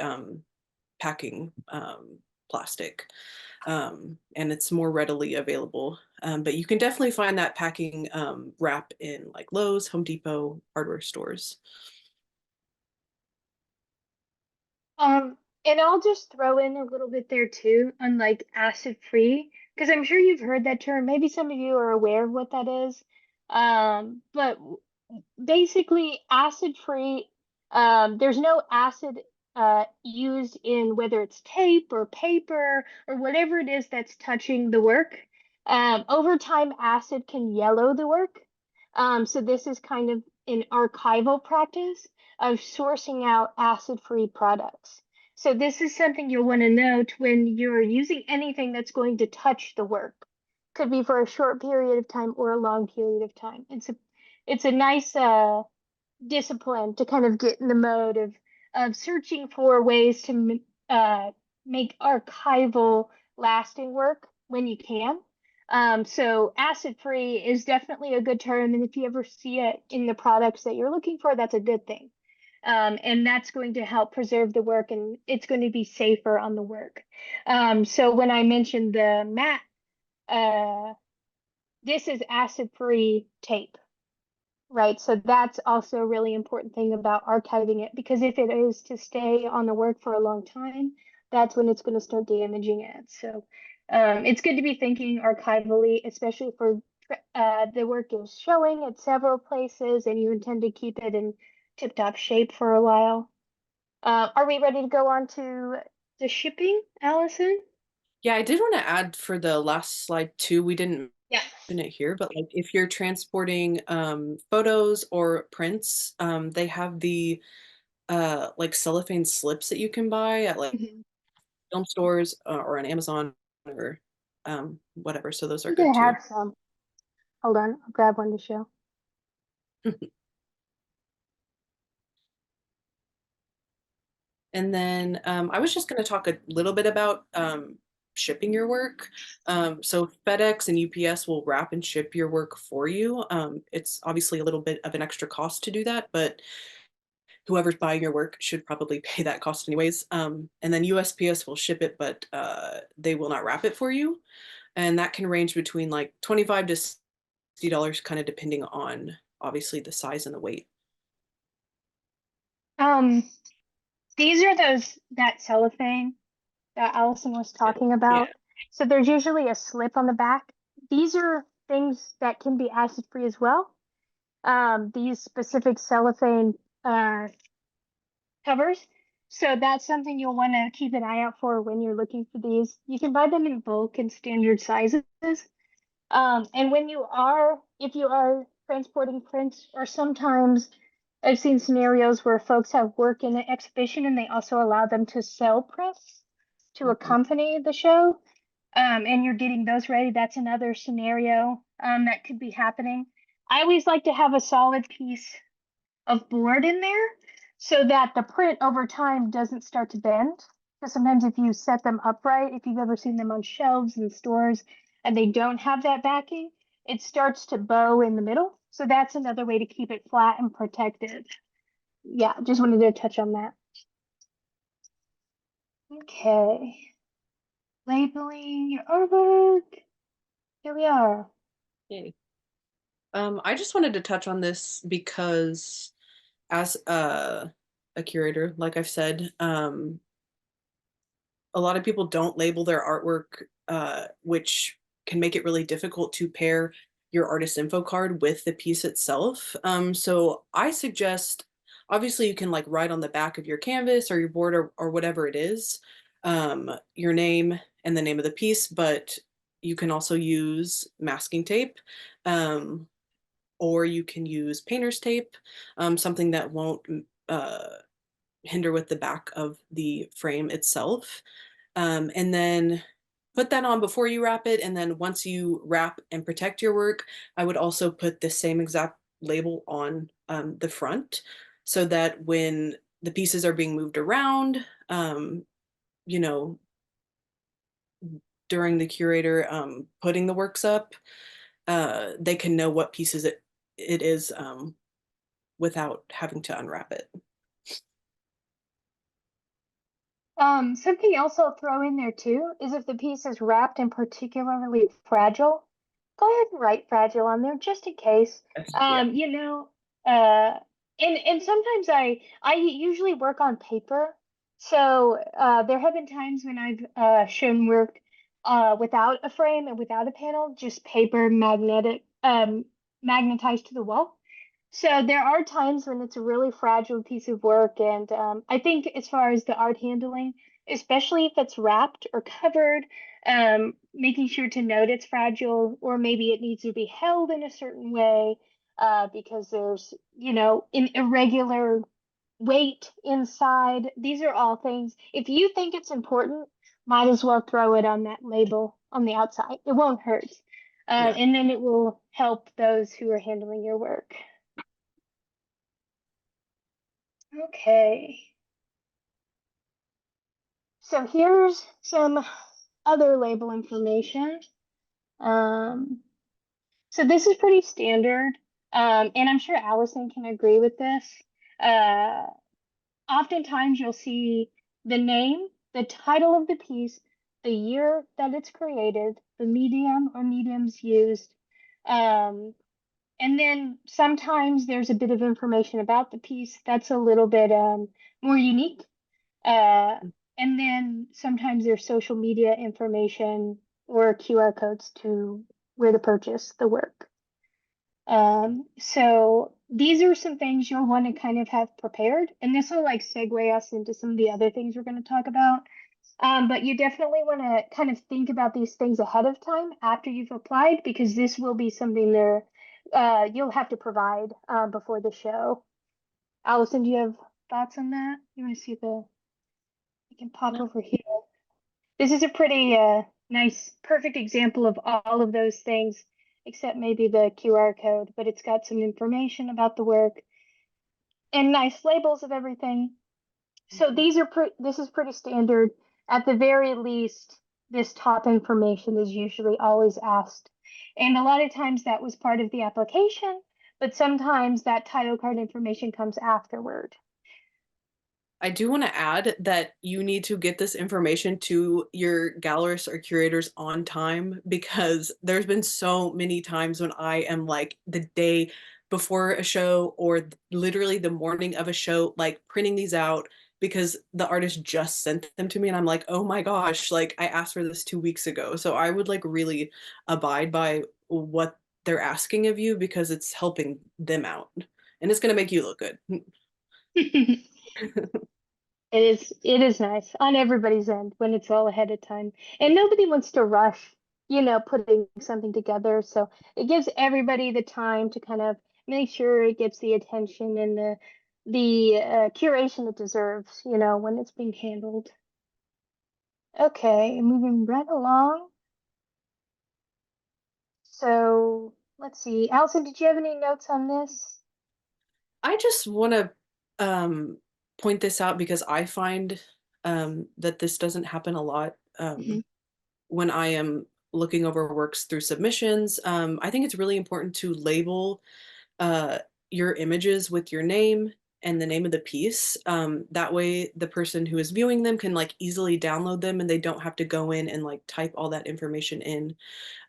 [SPEAKER 2] packing plastic. And it's more readily available. But you can definitely find that packing wrap in like Lowe's, Home Depot, hardware stores.
[SPEAKER 1] And I'll just throw in a little bit there too, on like acid free, because I'm sure you've heard that term. Maybe some of you are aware of what that is. But basically acid free, There's no acid used in whether it's tape or paper or whatever it is that's touching the work. Over time, acid can yellow the work. So this is kind of an archival practice of sourcing out acid-free products. So this is something you'll want to note when you're using anything that's going to touch the work. Could be for a short period of time or a long period of time. It's a nice discipline to kind of get in the mode of searching for ways to make archival lasting work when you can. So acid free is definitely a good term, and if you ever see it in the products that you're looking for, that's a good thing. And that's going to help preserve the work, and it's going to be safer on the work. So when I mentioned the matte, this is acid-free tape, right? So that's also a really important thing about archiving it, because if it is to stay on the work for a long time, that's when it's going to start damaging it. So it's good to be thinking archivally, especially for the work is showing at several places and you intend to keep it in tip-top shape for a while. Are we ready to go on to the shipping, Allison?
[SPEAKER 2] Yeah, I did want to add for the last slide too. We didn't
[SPEAKER 1] Yeah.
[SPEAKER 2] mention it here, but like if you're transporting photos or prints, they have the like cellophane slips that you can buy at like
[SPEAKER 1] Mhm.
[SPEAKER 2] film stores or on Amazon or whatever. So those
[SPEAKER 1] I
[SPEAKER 2] are
[SPEAKER 1] think I
[SPEAKER 2] good too.
[SPEAKER 1] have some. Hold on, I'll grab one to show.
[SPEAKER 2] And then I was just going to talk a little bit about shipping your work. So FedEx and UPS will wrap and ship your work for you. It's obviously a little bit of an extra cost to do that, but whoever's buying your work should probably pay that cost anyways. And then USPS will ship it, but they will not wrap it for you. And that can range between like 25 to $60, kind of depending on obviously the size and the weight.
[SPEAKER 1] Um, these are that cellophane that Allison was talking
[SPEAKER 2] Yeah.
[SPEAKER 1] about. So there's usually a slip on the back. These are things that can be acid free as well. These specific cellophane uh, covers. So that's something you'll want to keep an eye out for when you're looking for these. You can buy them in bulk and standard sizes. And if you are transporting prints, or sometimes I've seen scenarios where folks have work in an exhibition and they also allow them to sell prints to
[SPEAKER 2] Mhm.
[SPEAKER 1] accompany the show. And you're getting those ready. That's another scenario that could be happening. I always like to have a solid piece of board in there so that the print over time doesn't start to bend. Because sometimes if you set them upright, if you've ever seen them on shelves in stores and they don't have that backing, it starts to bow in the middle. So that's another way to keep it flat and protected. Yeah, just wanted to touch on that. Okay, labeling your artwork. Here we are.
[SPEAKER 2] Yay. I just wanted to touch on this because as a curator, like I've said, a lot of people don't label their artwork, which can make it really difficult to pair your artist info card with the piece itself. So I suggest, obviously, you can like write on the back of your canvas or your board or whatever it is, your name and the name of the piece, but you can also use masking tape. Or you can use painter's tape, something that won't hinder with the back of the frame itself. And then put that on before you wrap it. And then once you wrap and protect your work, I would also put the same exact label on the front so that when the pieces are being moved around, you know, during the curator putting the works up, they can know what pieces it is without having to unwrap it.
[SPEAKER 1] Something else I'll throw in there too is if the piece is wrapped and particularly fragile, go ahead and write fragile on there just in case.
[SPEAKER 2] Yeah.
[SPEAKER 1] You know, uh, and sometimes I usually work on paper, so there have been times when I've shown work without a frame and without a panel, just paper magnetized to the wall. So there are times when it's a really fragile piece of work, and I think as far as the art handling, especially if it's wrapped or covered, making sure to note it's fragile, or maybe it needs to be held in a certain way, because there's, an irregular weight inside. These are all things. If you think it's important, might as well throw it on that label on the outside. It won't hurt.
[SPEAKER 2] Yeah.
[SPEAKER 1] And then it will help those who are handling your work. Okay. So here's some other label information. Um, so this is pretty standard, and I'm sure Allison can agree with this. Uh, Oftentimes you'll see the name, the title of the piece, the year that it's created, the medium or mediums used, um, and then sometimes there's a bit of information about the piece that's a little bit more unique. Uh, and then sometimes there's social media information or QR codes to where to purchase the work. So these are some things you'll want to kind of have prepared, and this will like segue us into some of the other things we're going to talk about. But you definitely want to kind of think about these things ahead of time after you've applied, because this will be something there you'll have to provide before the show. Allison, do you have thoughts on that? You want to see the, you can pop
[SPEAKER 2] No.
[SPEAKER 1] over here. This is a pretty nice, perfect example of all of those things, except maybe the QR code, but it's got some information about the work and nice labels of everything. So these are this is pretty standard. At the very least, this top information is usually always asked. And a lot of times that was part of the application, but sometimes that title card information comes afterward.
[SPEAKER 2] I do want to add that you need to get this information to your gallerists or curators on time, because there's been so many times when I am like the day before a show or literally the morning of a show, like printing these out because the artist just sent them to me and I'm like, oh my gosh, like I asked for this 2 weeks ago. So I would like really abide by what they're asking of you because it's helping them out and it's going to make you look good.
[SPEAKER 1] It is nice on everybody's end when it's all ahead of time. And nobody wants to rush, putting something together. So it gives everybody the time to kind of make sure it gets the attention and the curation it deserves, when it's being handled. Okay, moving right along. So let's see. Allison, did you have any notes on this?
[SPEAKER 2] I just want to um, point this out because I find that this doesn't happen a lot
[SPEAKER 1] Mhm.
[SPEAKER 2] when I am looking over works through submissions. I think it's really important to label uh, your images with your name and the name of the piece. That way, the person who is viewing them can like easily download them and they don't have to go in and like type all that information in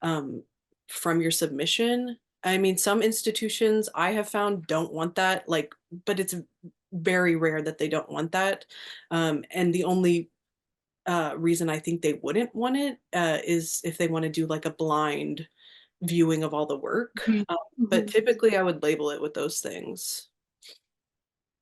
[SPEAKER 2] um, from your submission. I mean, some institutions I have found don't want that, like, but it's very rare that they don't want that. And the only reason I think they wouldn't want it is if they want to do like a blind viewing of all the work.
[SPEAKER 1] Mhm.
[SPEAKER 2] But
[SPEAKER 1] Mhm.
[SPEAKER 2] typically, I would label it with those things.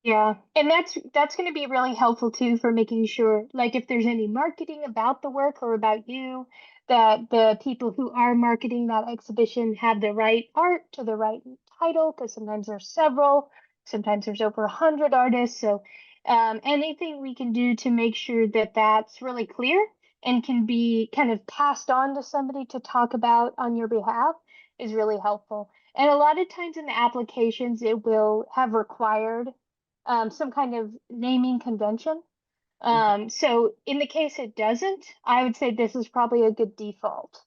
[SPEAKER 1] Yeah, and that's going to be really helpful too for making sure, like if there's any marketing about the work or about you, that the people who are marketing that exhibition have the right art to the right title, because sometimes there's several, sometimes there's over 100 artists. So anything we can do to make sure that that's really clear and can be kind of passed on to somebody to talk about on your behalf is really helpful. And a lot of times in the applications, it will have required some kind of naming convention. So in the case it doesn't, I would say this is probably a good default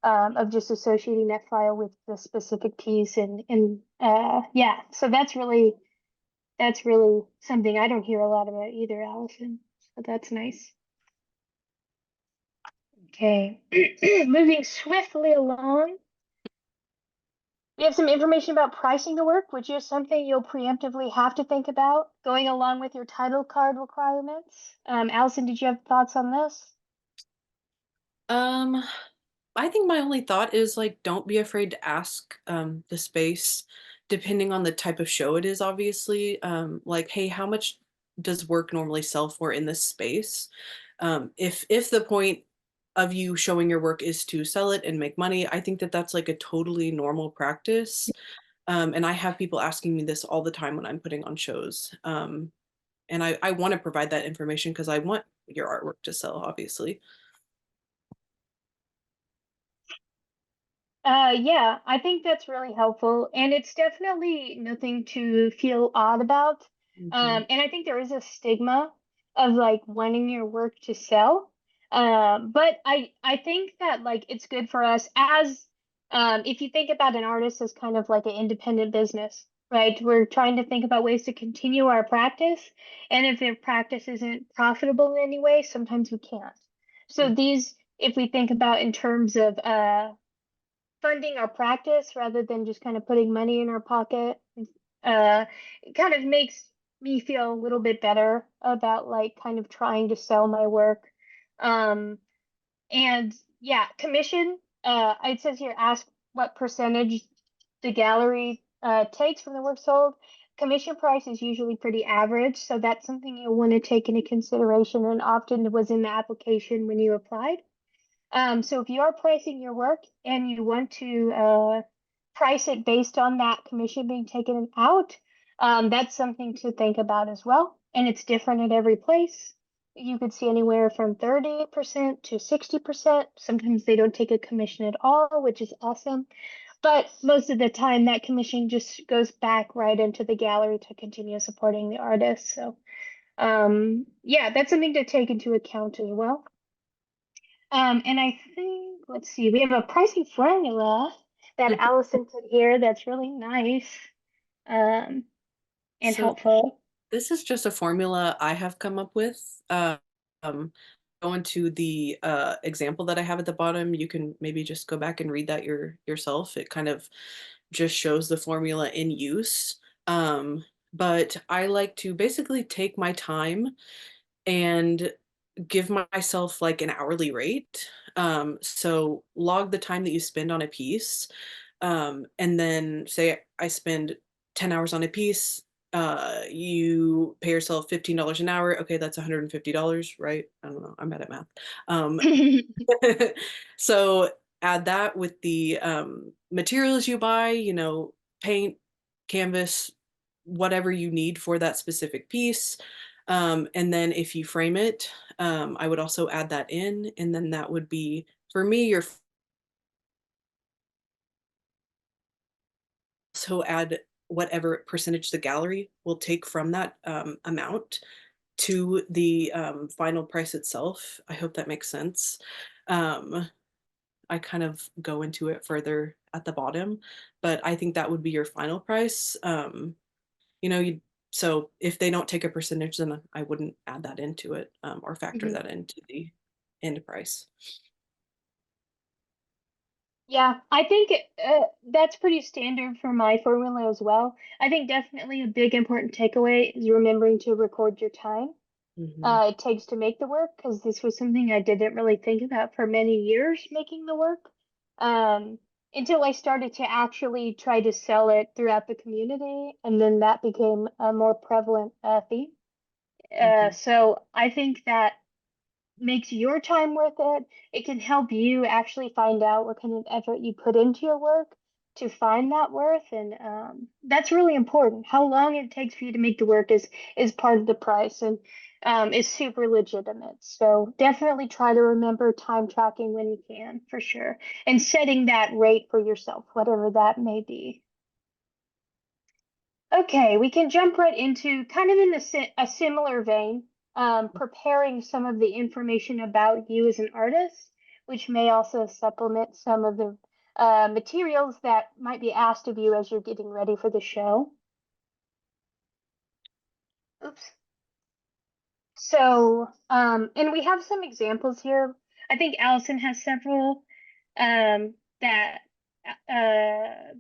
[SPEAKER 1] of just associating that file with the specific piece and yeah, so that's really something I don't hear a lot about either, Allison. So that's nice. Okay, moving swiftly along. We have some information about pricing the work, which is something you'll preemptively have to think about going along with your title card requirements. Allison, did you have thoughts on this?
[SPEAKER 2] Um, I think my only thought is like don't be afraid to ask the space depending on the type of show it is, obviously, like, hey, how much does work normally sell for in this space? If the point of you showing your work is to sell it and make money, I think that that's like a totally normal practice. And I have people asking me this all the time when I'm putting on shows. And I want to provide that information because I want your artwork to sell, obviously.
[SPEAKER 1] Yeah, I think that's really helpful, and it's definitely nothing to feel odd about.
[SPEAKER 2] Hmm.
[SPEAKER 1] And I think there is a stigma of like wanting your work to sell. But I think that like it's good for us as if you think about an artist as kind of like an independent business, right? We're trying to think about ways to continue our practice, and if their practice isn't profitable in any way, sometimes we can't. So these, if we think about in terms of funding our practice rather than just kind of putting money in our pocket, uh, it kind of makes me feel a little bit better about like kind of trying to sell my work. Um, and yeah, commission, it says here, ask what percentage the gallery takes from the work sold. Commission price is usually pretty average, so that's something you'll want to take into consideration and often was in the application when you applied. So if you are pricing your work and you want to price it based on that commission being taken out, that's something to think about as well. And it's different at every place. You could see anywhere from 30% to 60%. Sometimes they don't take a commission at all, which is awesome. But most of the time, that commission just goes back right into the gallery to continue supporting the artist. So, yeah, that's something to take into account as well. And I think, let's see, we have a pricing formula that Allison put here that's really nice, um, and
[SPEAKER 2] So
[SPEAKER 1] helpful.
[SPEAKER 2] this is just a formula I have come up with. Um, Going to the example that I have at the bottom, you can maybe just go back and read that yourself. It kind of just shows the formula in use. But I like to basically take my time and give myself like an hourly rate. So log the time that you spend on a piece, and then say I spend 10 hours on a piece. You pay yourself $15 an hour. Okay, that's $150, right? I don't know. I'm bad at math. Um, so add that with the materials you buy, paint, canvas, whatever you need for that specific piece. And then if you frame it, I would also add that in. And then that would be, for me, your also add whatever percentage the gallery will take from that amount to the final price itself. I hope that makes sense. Um, I kind of go into it further at the bottom, but I think that would be your final price. You know, you so if they don't take a percentage, then I wouldn't add that into it, or factor
[SPEAKER 1] Mhm.
[SPEAKER 2] that into the end price.
[SPEAKER 1] Yeah, I think that's pretty standard for my formula as well. I think definitely a big important takeaway is remembering to record your time
[SPEAKER 2] Hmm.
[SPEAKER 1] it takes to make the work, because this was something I didn't really think about for many years making the work, um, until I started to actually try to sell it throughout the community, and then that became a more prevalent theme.
[SPEAKER 2] Hmm.
[SPEAKER 1] So I think that makes your time worth it. It can help you actually find out what kind of effort you put into your work to find that worth, and that's really important. How long it takes for you to make the work is part of the price, and is super legitimate. So definitely try to remember time tracking when you can, for sure, and setting that rate for yourself, whatever that may be. Okay, we can jump right into kind of in a similar vein, preparing some of the information about you as an artist, which may also supplement some of the materials that might be asked of you as you're getting ready for the show. Oops. So, and we have some examples here. I think Allison has several that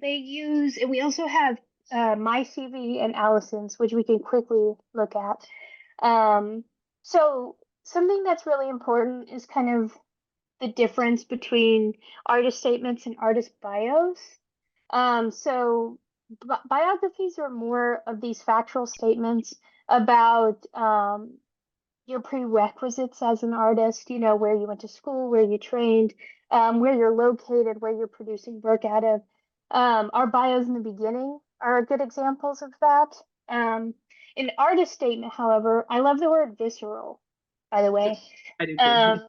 [SPEAKER 1] they use, and we also have my CV and Allison's, which we can quickly look at. Um, so something that's really important is kind of the difference between artist statements and artist bios. So biographies are more of these factual statements about your prerequisites as an artist, you know, where you went to school, where you trained, where you're located, where you're producing work out of. Our bios in the beginning are good examples of that. An artist statement, however, I love the word visceral, by the way.
[SPEAKER 2] I do too.
[SPEAKER 1] Um,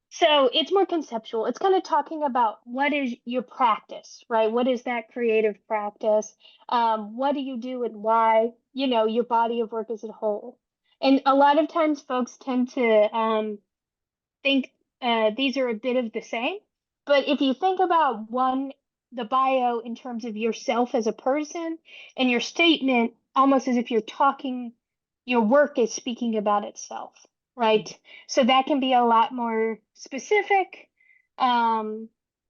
[SPEAKER 1] so it's more conceptual. It's kind of talking about what is your practice, right? What is that creative practice? What do you do and why? You know, your body of work as a whole. And a lot of times folks tend to think these are a bit of the same. But if you think about the bio in terms of yourself as a person and your statement, almost as if you're talking, your work is speaking about itself, right? So that can be a lot more specific. Um,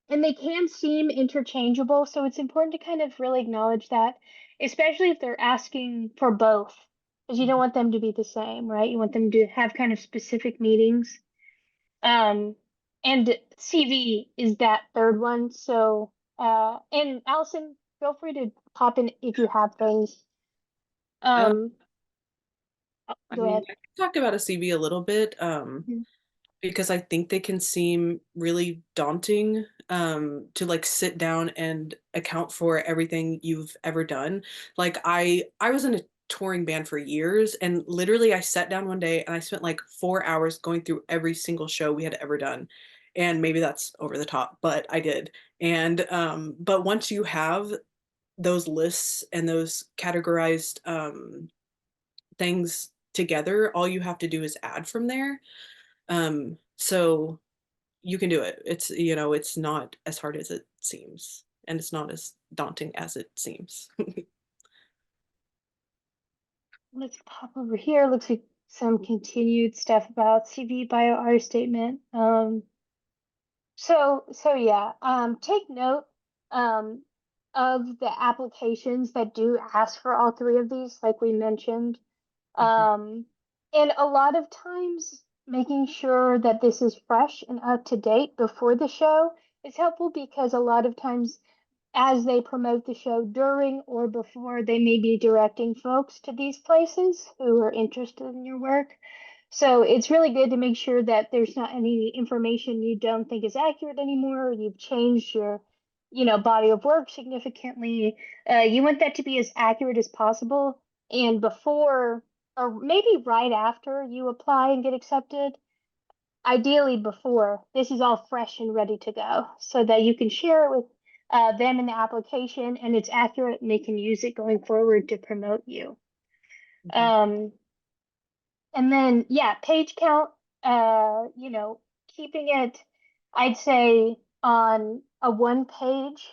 [SPEAKER 1] and they can seem interchangeable. So it's important to kind of really acknowledge that, especially if they're asking for both, because you don't want them to be the same, right? You want them to have kind of specific meanings. Um, and CV is that third one. So, and Allison, feel free to pop in if you have things.
[SPEAKER 2] Uh,
[SPEAKER 1] Um,
[SPEAKER 2] I
[SPEAKER 1] Go
[SPEAKER 2] mean,
[SPEAKER 1] ahead.
[SPEAKER 2] I can talk about a CV a little bit.
[SPEAKER 1] Mhm.
[SPEAKER 2] Because I think they can seem really daunting to like sit down and account for everything you've ever done. Like I was in a touring band for years, and literally I sat down one day and I spent like 4 hours going through every single show we had ever done. And maybe that's over the top, but I did. And but once you have those lists and those categorized things together, all you have to do is add from there. So you can do it. It's, you know, it's not as hard as it seems, and it's not as daunting as it seems.
[SPEAKER 1] Let's pop over here. Looks like some continued stuff about CV bio R statement. So yeah, take note um, of the applications that do ask for all three of these, like we mentioned.
[SPEAKER 2] Mhm,
[SPEAKER 1] Um, and a lot of times, making sure that this is fresh and up to date before the show is helpful because a lot of times, as they promote the show during or before, they may be directing folks to these places who are interested in your work. So it's really good to make sure that there's not any information you don't think is accurate anymore, or you've changed your, you know, body of work significantly. You want that to be as accurate as possible. And before, or maybe right after you apply and get accepted, ideally before, this is all fresh and ready to go so that you can share it with them in the application and it's accurate and they can use it going forward to promote you.
[SPEAKER 2] mhm,
[SPEAKER 1] Um, and then, yeah, page count, you know, keeping it, I'd say, on a one page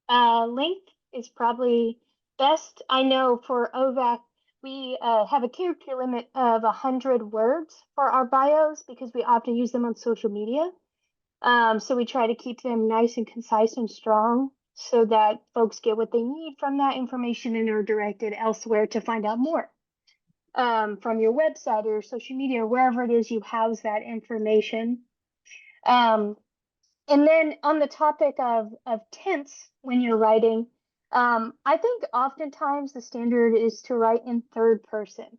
[SPEAKER 1] length is probably best. I know for OVAC, we have a character limit of 100 words for our bios because we opt to use them on social media. So we try to keep them nice and concise and strong so that folks get what they need from that information and are directed elsewhere to find out more from your website or social media or wherever it is you house that information. Um, and then on the topic of tense when you're writing, I think oftentimes the standard is to write in third person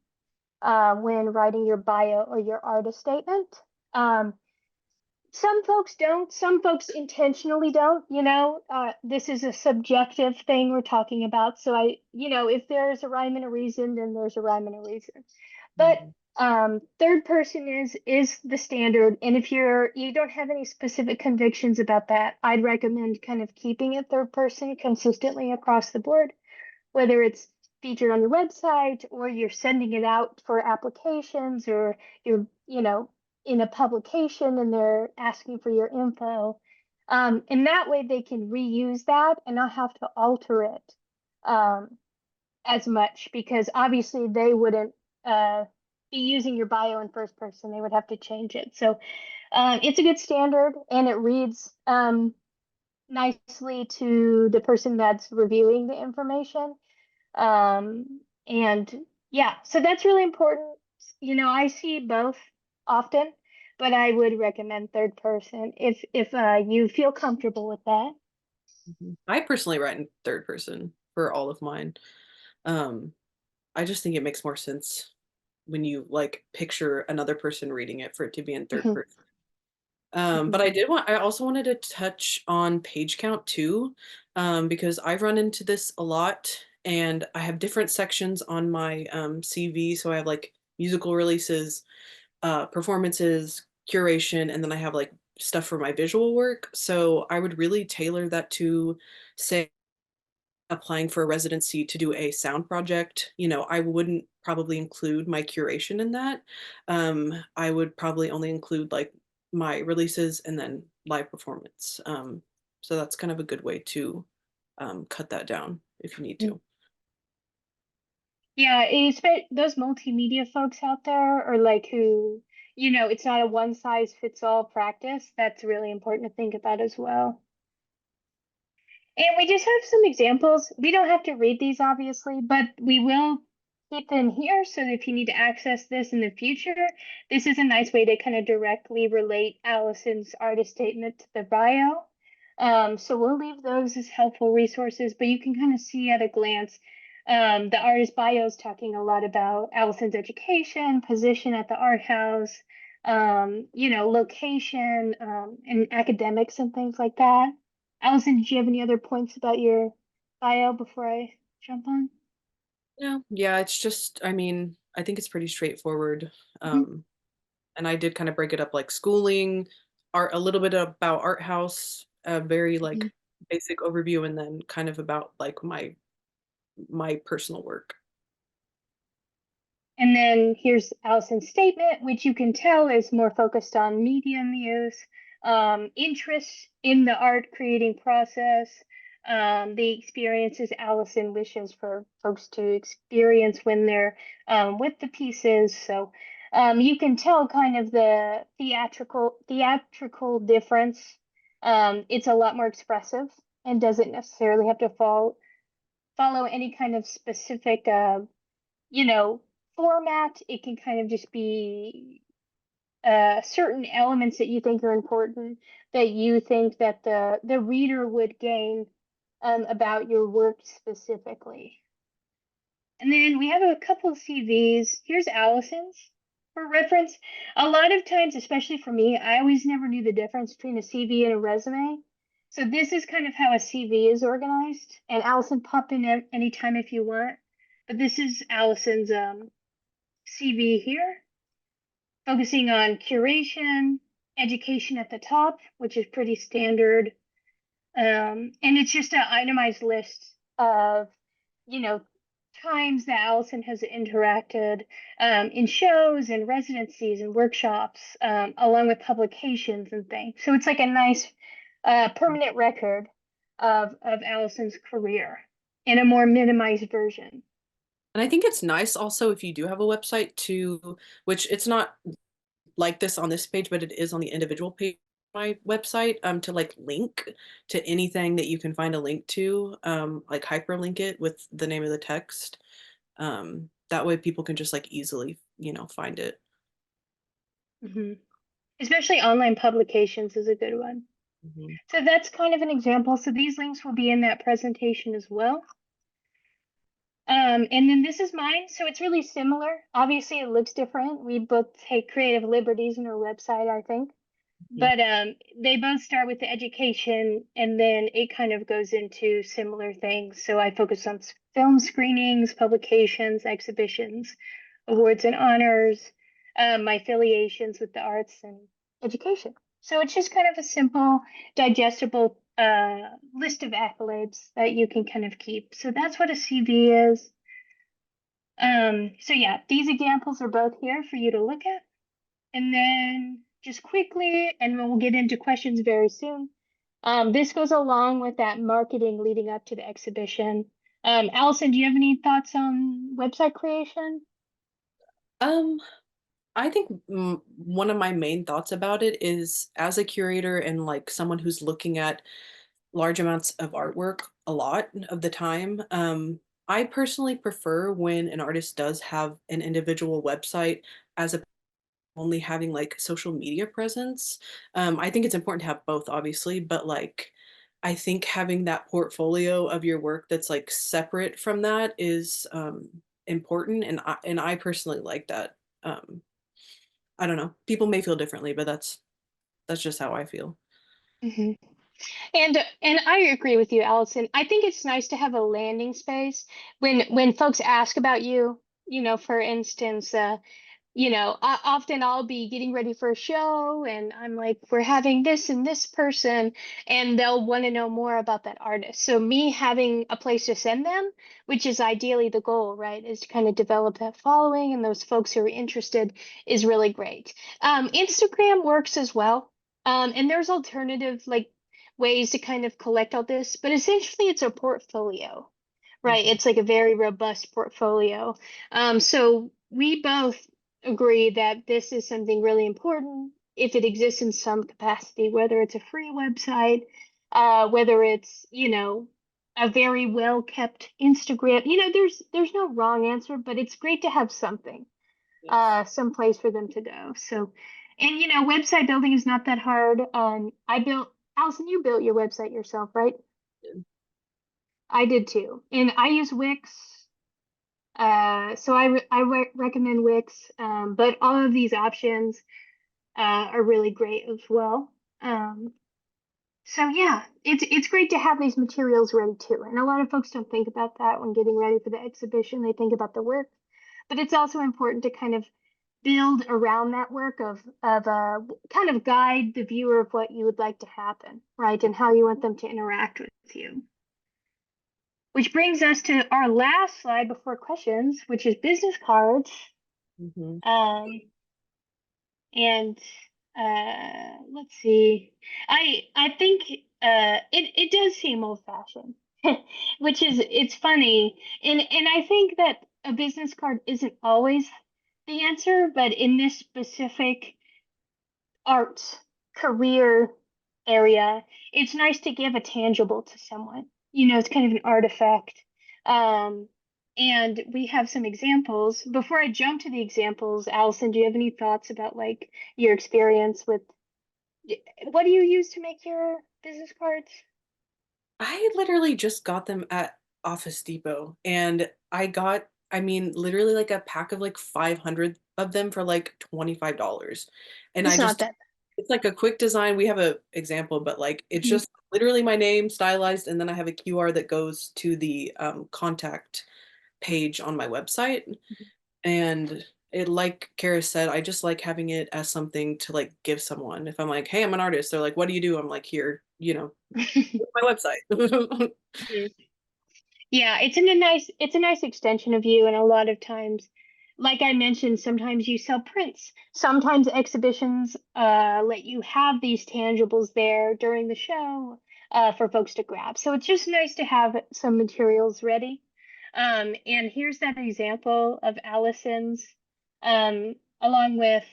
[SPEAKER 1] when writing your bio or your artist statement. Um, some folks don't, some folks intentionally don't, you know, this is a subjective thing we're talking about. So you know, if there's a rhyme and a reason, then there's a rhyme and a reason. But
[SPEAKER 2] mhm,
[SPEAKER 1] third person is the standard. And if you don't have any specific convictions about that, I'd recommend kind of keeping it third person consistently across the board, whether it's featured on your website or you're sending it out for applications or you're, you know, in a publication and they're asking for your info. And that way they can reuse that and not have to alter it as much because obviously they wouldn't be using your bio in first person. They would have to change it. So it's a good standard and it reads nicely to the person that's reviewing the information. And yeah, so that's really important. You know, I see both often, but I would recommend third person if you feel comfortable with that.
[SPEAKER 2] mhm. I personally write in third person. for all of mine. Um, I just think it makes more sense when you like picture another person reading it for it to be in third
[SPEAKER 1] Mhm,
[SPEAKER 2] person.
[SPEAKER 1] mhm,
[SPEAKER 2] But I also wanted to touch on page count too, because I've run into this a lot and I have different sections on my CV. So I have like musical releases, performances, curation, and then I have like stuff for my visual work. So I would really tailor that to, say, applying for a residency to do a sound project. I wouldn't probably include my curation in that. I would probably only include like my releases and then live performance. So that's kind of a good way to cut that down if you need
[SPEAKER 1] mhm.
[SPEAKER 2] to.
[SPEAKER 1] Yeah, those multimedia folks out there are like who, it's not a one size fits all practice. That's really important to think about as well. And we just have some examples. We don't have to read these obviously, but we will keep them here so that if you need to access this in the future, this is a nice way to kind of directly relate Allison's artist statement to the bio. So we'll leave those as helpful resources, but you can kind of see at a glance. The artist bio is talking a lot about Allison's education, position at the art house, location, and academics and things like that. Allison, did you have any other points about your bio before I jump on?
[SPEAKER 2] Yeah, it's just, I mean, I think it's pretty straightforward.
[SPEAKER 1] Hmm.
[SPEAKER 2] And I did kind of break it up like schooling, art, a little bit about art house, a very
[SPEAKER 1] Hmm.
[SPEAKER 2] like basic overview, and then kind of about like my personal work.
[SPEAKER 1] And then here's Allison's statement, which you can tell is more focused on medium use, interest in the art creating process, the experiences Allison wishes for folks to experience when they're with the pieces. So you can tell kind of the theatrical difference. It's a lot more expressive and doesn't necessarily have to follow any kind of specific you know, format. It can kind of just be certain elements that you think are important, that you think that the reader would gain about your work specifically. And then we have a couple of CVs. Here's Allison's for reference. A lot of times, especially for me, I always never knew the difference between a CV and a resume. So this is kind of how a CV is organized. And Allison, pop in anytime if you want. But this is Allison's CV here, focusing on curation, education at the top, which is pretty standard. And it's just an itemized list of, you know, times that Allison has interacted in shows and residencies and workshops, along with publications and things. So it's like a nice permanent record of Allison's career in a more minimized version.
[SPEAKER 2] And I think it's nice also if you do have a website to, which it's not like this on this page, but it is on the individual page of my website, to like link to anything that you can find a link to, like hyperlink it with the name of the text. That way people can just like easily, find it.
[SPEAKER 1] Hmm. Especially online publications is a good one.
[SPEAKER 2] Mhm.
[SPEAKER 1] So that's kind of an example. So these links will be in that presentation as well. And then this is mine. So it's really similar. Obviously, it looks different. We both take creative liberties in our website, I think.
[SPEAKER 2] Mhm.
[SPEAKER 1] But they both start with the education and then it kind of goes into similar things. So I focus on film screenings, publications, exhibitions, awards and honors, my affiliations with the arts and education. So it's just kind of a simple, digestible list of accolades that you can kind of keep. So that's what a CV is. So yeah, these examples are both here for you to look at. And then just quickly, and we'll get into questions very soon. This goes along with that marketing leading up to the exhibition. Allison, do you have any thoughts on website creation?
[SPEAKER 2] Um, I think one of my main thoughts about it is as a curator and like someone who's looking at large amounts of artwork a lot of the time. I personally prefer when an artist does have an individual website as a only having like social media presence. I think it's important to have both, obviously, but like I think having that portfolio of your work that's like separate from that is important, and I personally like that. Um, I don't know. People may feel differently, but that's just how I feel.
[SPEAKER 1] Hmm. And I agree with you, Allison. I think it's nice to have a landing space when folks ask about you, for instance, often I'll be getting ready for a show and I'm like, we're having this and this person, and they'll want to know more about that artist. So me having a place to send them, which is ideally the goal, right, is to kind of develop that following and those folks who are interested is really great. Instagram works as well. And there's alternative like ways to kind of collect all this, but essentially it's a portfolio, right?
[SPEAKER 2] Mhm.
[SPEAKER 1] It's like a very robust portfolio. So we both agree that this is something really important if it exists in some capacity, whether it's a free website, whether it's, a very well kept Instagram. There's no wrong answer, but it's great to have something,
[SPEAKER 2] Yes.
[SPEAKER 1] some place for them to go. So, and website building is not that hard. Allison, you built your website yourself, right? I did too. And I use Wix. So I recommend Wix, but all of these options are really great as well. Um, so yeah, it's great to have these materials ready too. And a lot of folks don't think about that when getting ready for the exhibition. They think about the work, but it's also important to kind of build around that work of kind of guide the viewer of what you would like to happen, right? And how you want them to interact with you. Which brings us to our last slide before questions, which is business cards.
[SPEAKER 2] Hmm.
[SPEAKER 1] Um, and let's see. I think it does seem old fashioned, which is it's funny. And I think that a business card isn't always the answer, but in this specific art career area, it's nice to give a tangible to someone. It's kind of an artifact. Um, and we have some examples. Before I jump to the examples, Allison, do you have any thoughts about like your experience with what do you use to make your business cards?
[SPEAKER 2] I literally just got them at Office Depot, and I mean, literally like a pack of like 500 of them for like $25. And
[SPEAKER 1] It's not that
[SPEAKER 2] it's like a quick design. We have a example, but like it's
[SPEAKER 1] bad.
[SPEAKER 2] just literally my name stylized, and then I have a QR that goes to the contact page on my website. And it, like Karis said, I just like having it as something to like give someone. If I'm like, hey, I'm an artist, they're like, what do you do? I'm like, here,
[SPEAKER 1] Mhm.
[SPEAKER 2] my website.
[SPEAKER 1] Yeah, it's a nice extension of you, and a lot of times, like I mentioned, sometimes you sell prints. Sometimes exhibitions let you have these tangibles there during the show for folks to grab. So it's just nice to have some materials ready. And here's that example of Allison's, along with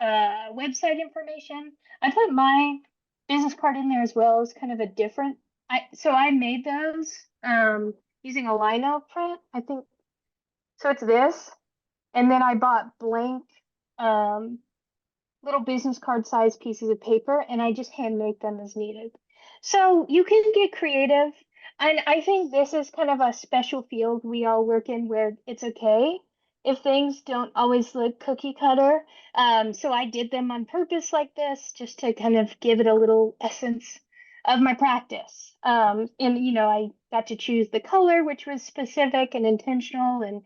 [SPEAKER 1] website information. I put my business card in there as well as kind of a different. I made those using a lino print. I think so. It's this, and then I bought blank um, little business card size pieces of paper and I just hand make them as needed. So you can get creative. And I think this is kind of a special field we all work in where it's okay if things don't always look cookie cutter. So I did them on purpose like this just to kind of give it a little essence of my practice. And I got to choose the color, which was specific and intentional, and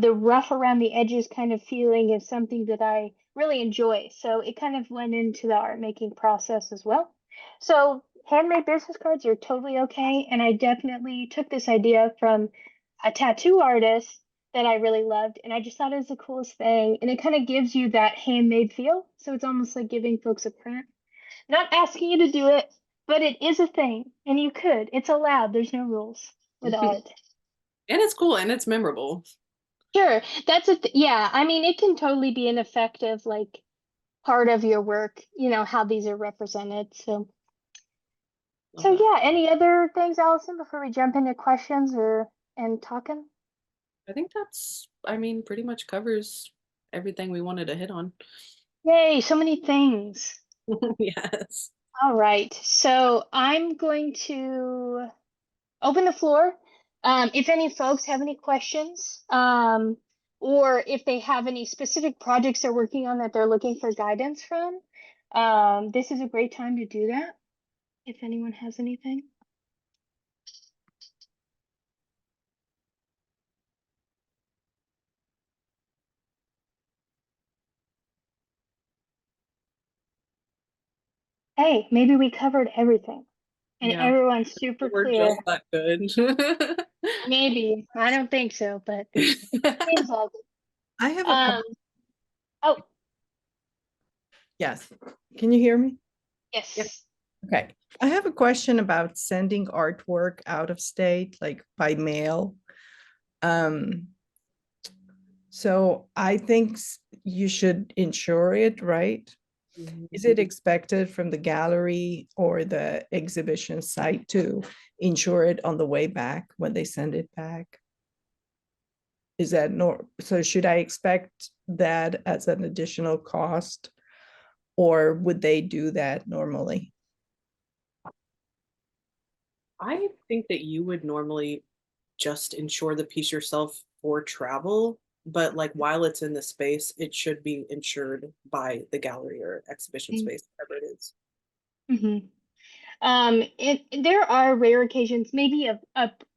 [SPEAKER 1] the rough around the edges kind of feeling is something that I really enjoy. So it kind of went into the art making process as well. So handmade business cards are totally okay. And I definitely took this idea from a tattoo artist that I really loved. And I just thought it was the coolest thing. And it kind of gives you that handmade feel. So it's almost like giving folks a print. Not asking you to do it, but it is a thing. And you could. It's allowed. There's no rules with
[SPEAKER 2] And
[SPEAKER 1] art.
[SPEAKER 2] it's cool and it's memorable.
[SPEAKER 1] Sure. Yeah. I mean, it can totally be an effective, like, part of your work, how these are represented. So
[SPEAKER 2] Love that.
[SPEAKER 1] yeah, any other things, Allison, before we jump into questions or and talking?
[SPEAKER 2] I think I mean, pretty much covers everything we wanted to hit on.
[SPEAKER 1] Yay, so many things.
[SPEAKER 2] Yes.
[SPEAKER 1] All right, so I'm going to open the floor. If any folks have any questions, or if they have any specific projects they're working on that they're looking for guidance from, this is a great time to do that. If anyone has anything. Hey, maybe we covered everything and
[SPEAKER 2] Yeah,
[SPEAKER 1] everyone's super
[SPEAKER 2] we're
[SPEAKER 1] clear.
[SPEAKER 2] just that good.
[SPEAKER 1] Maybe. I don't think so, but seems like it.
[SPEAKER 3] I have a
[SPEAKER 1] Um, oh,
[SPEAKER 3] yes. Can you hear me?
[SPEAKER 2] Yeah.
[SPEAKER 1] yes.
[SPEAKER 3] Okay. I have a question about sending artwork out of state, like by mail. Um, so I think you should insure it, right?
[SPEAKER 2] Mhm.
[SPEAKER 3] Is it expected from the gallery or the exhibition site to insure it on the way back when they send it back? Is that so should I expect that as an additional cost, or would they do that normally?
[SPEAKER 2] I think that you would normally just insure the piece yourself for travel, but like while it's in the space, it should be insured by the gallery or exhibition space, whatever it is.
[SPEAKER 1] Mm-hmm. There are rare occasions, maybe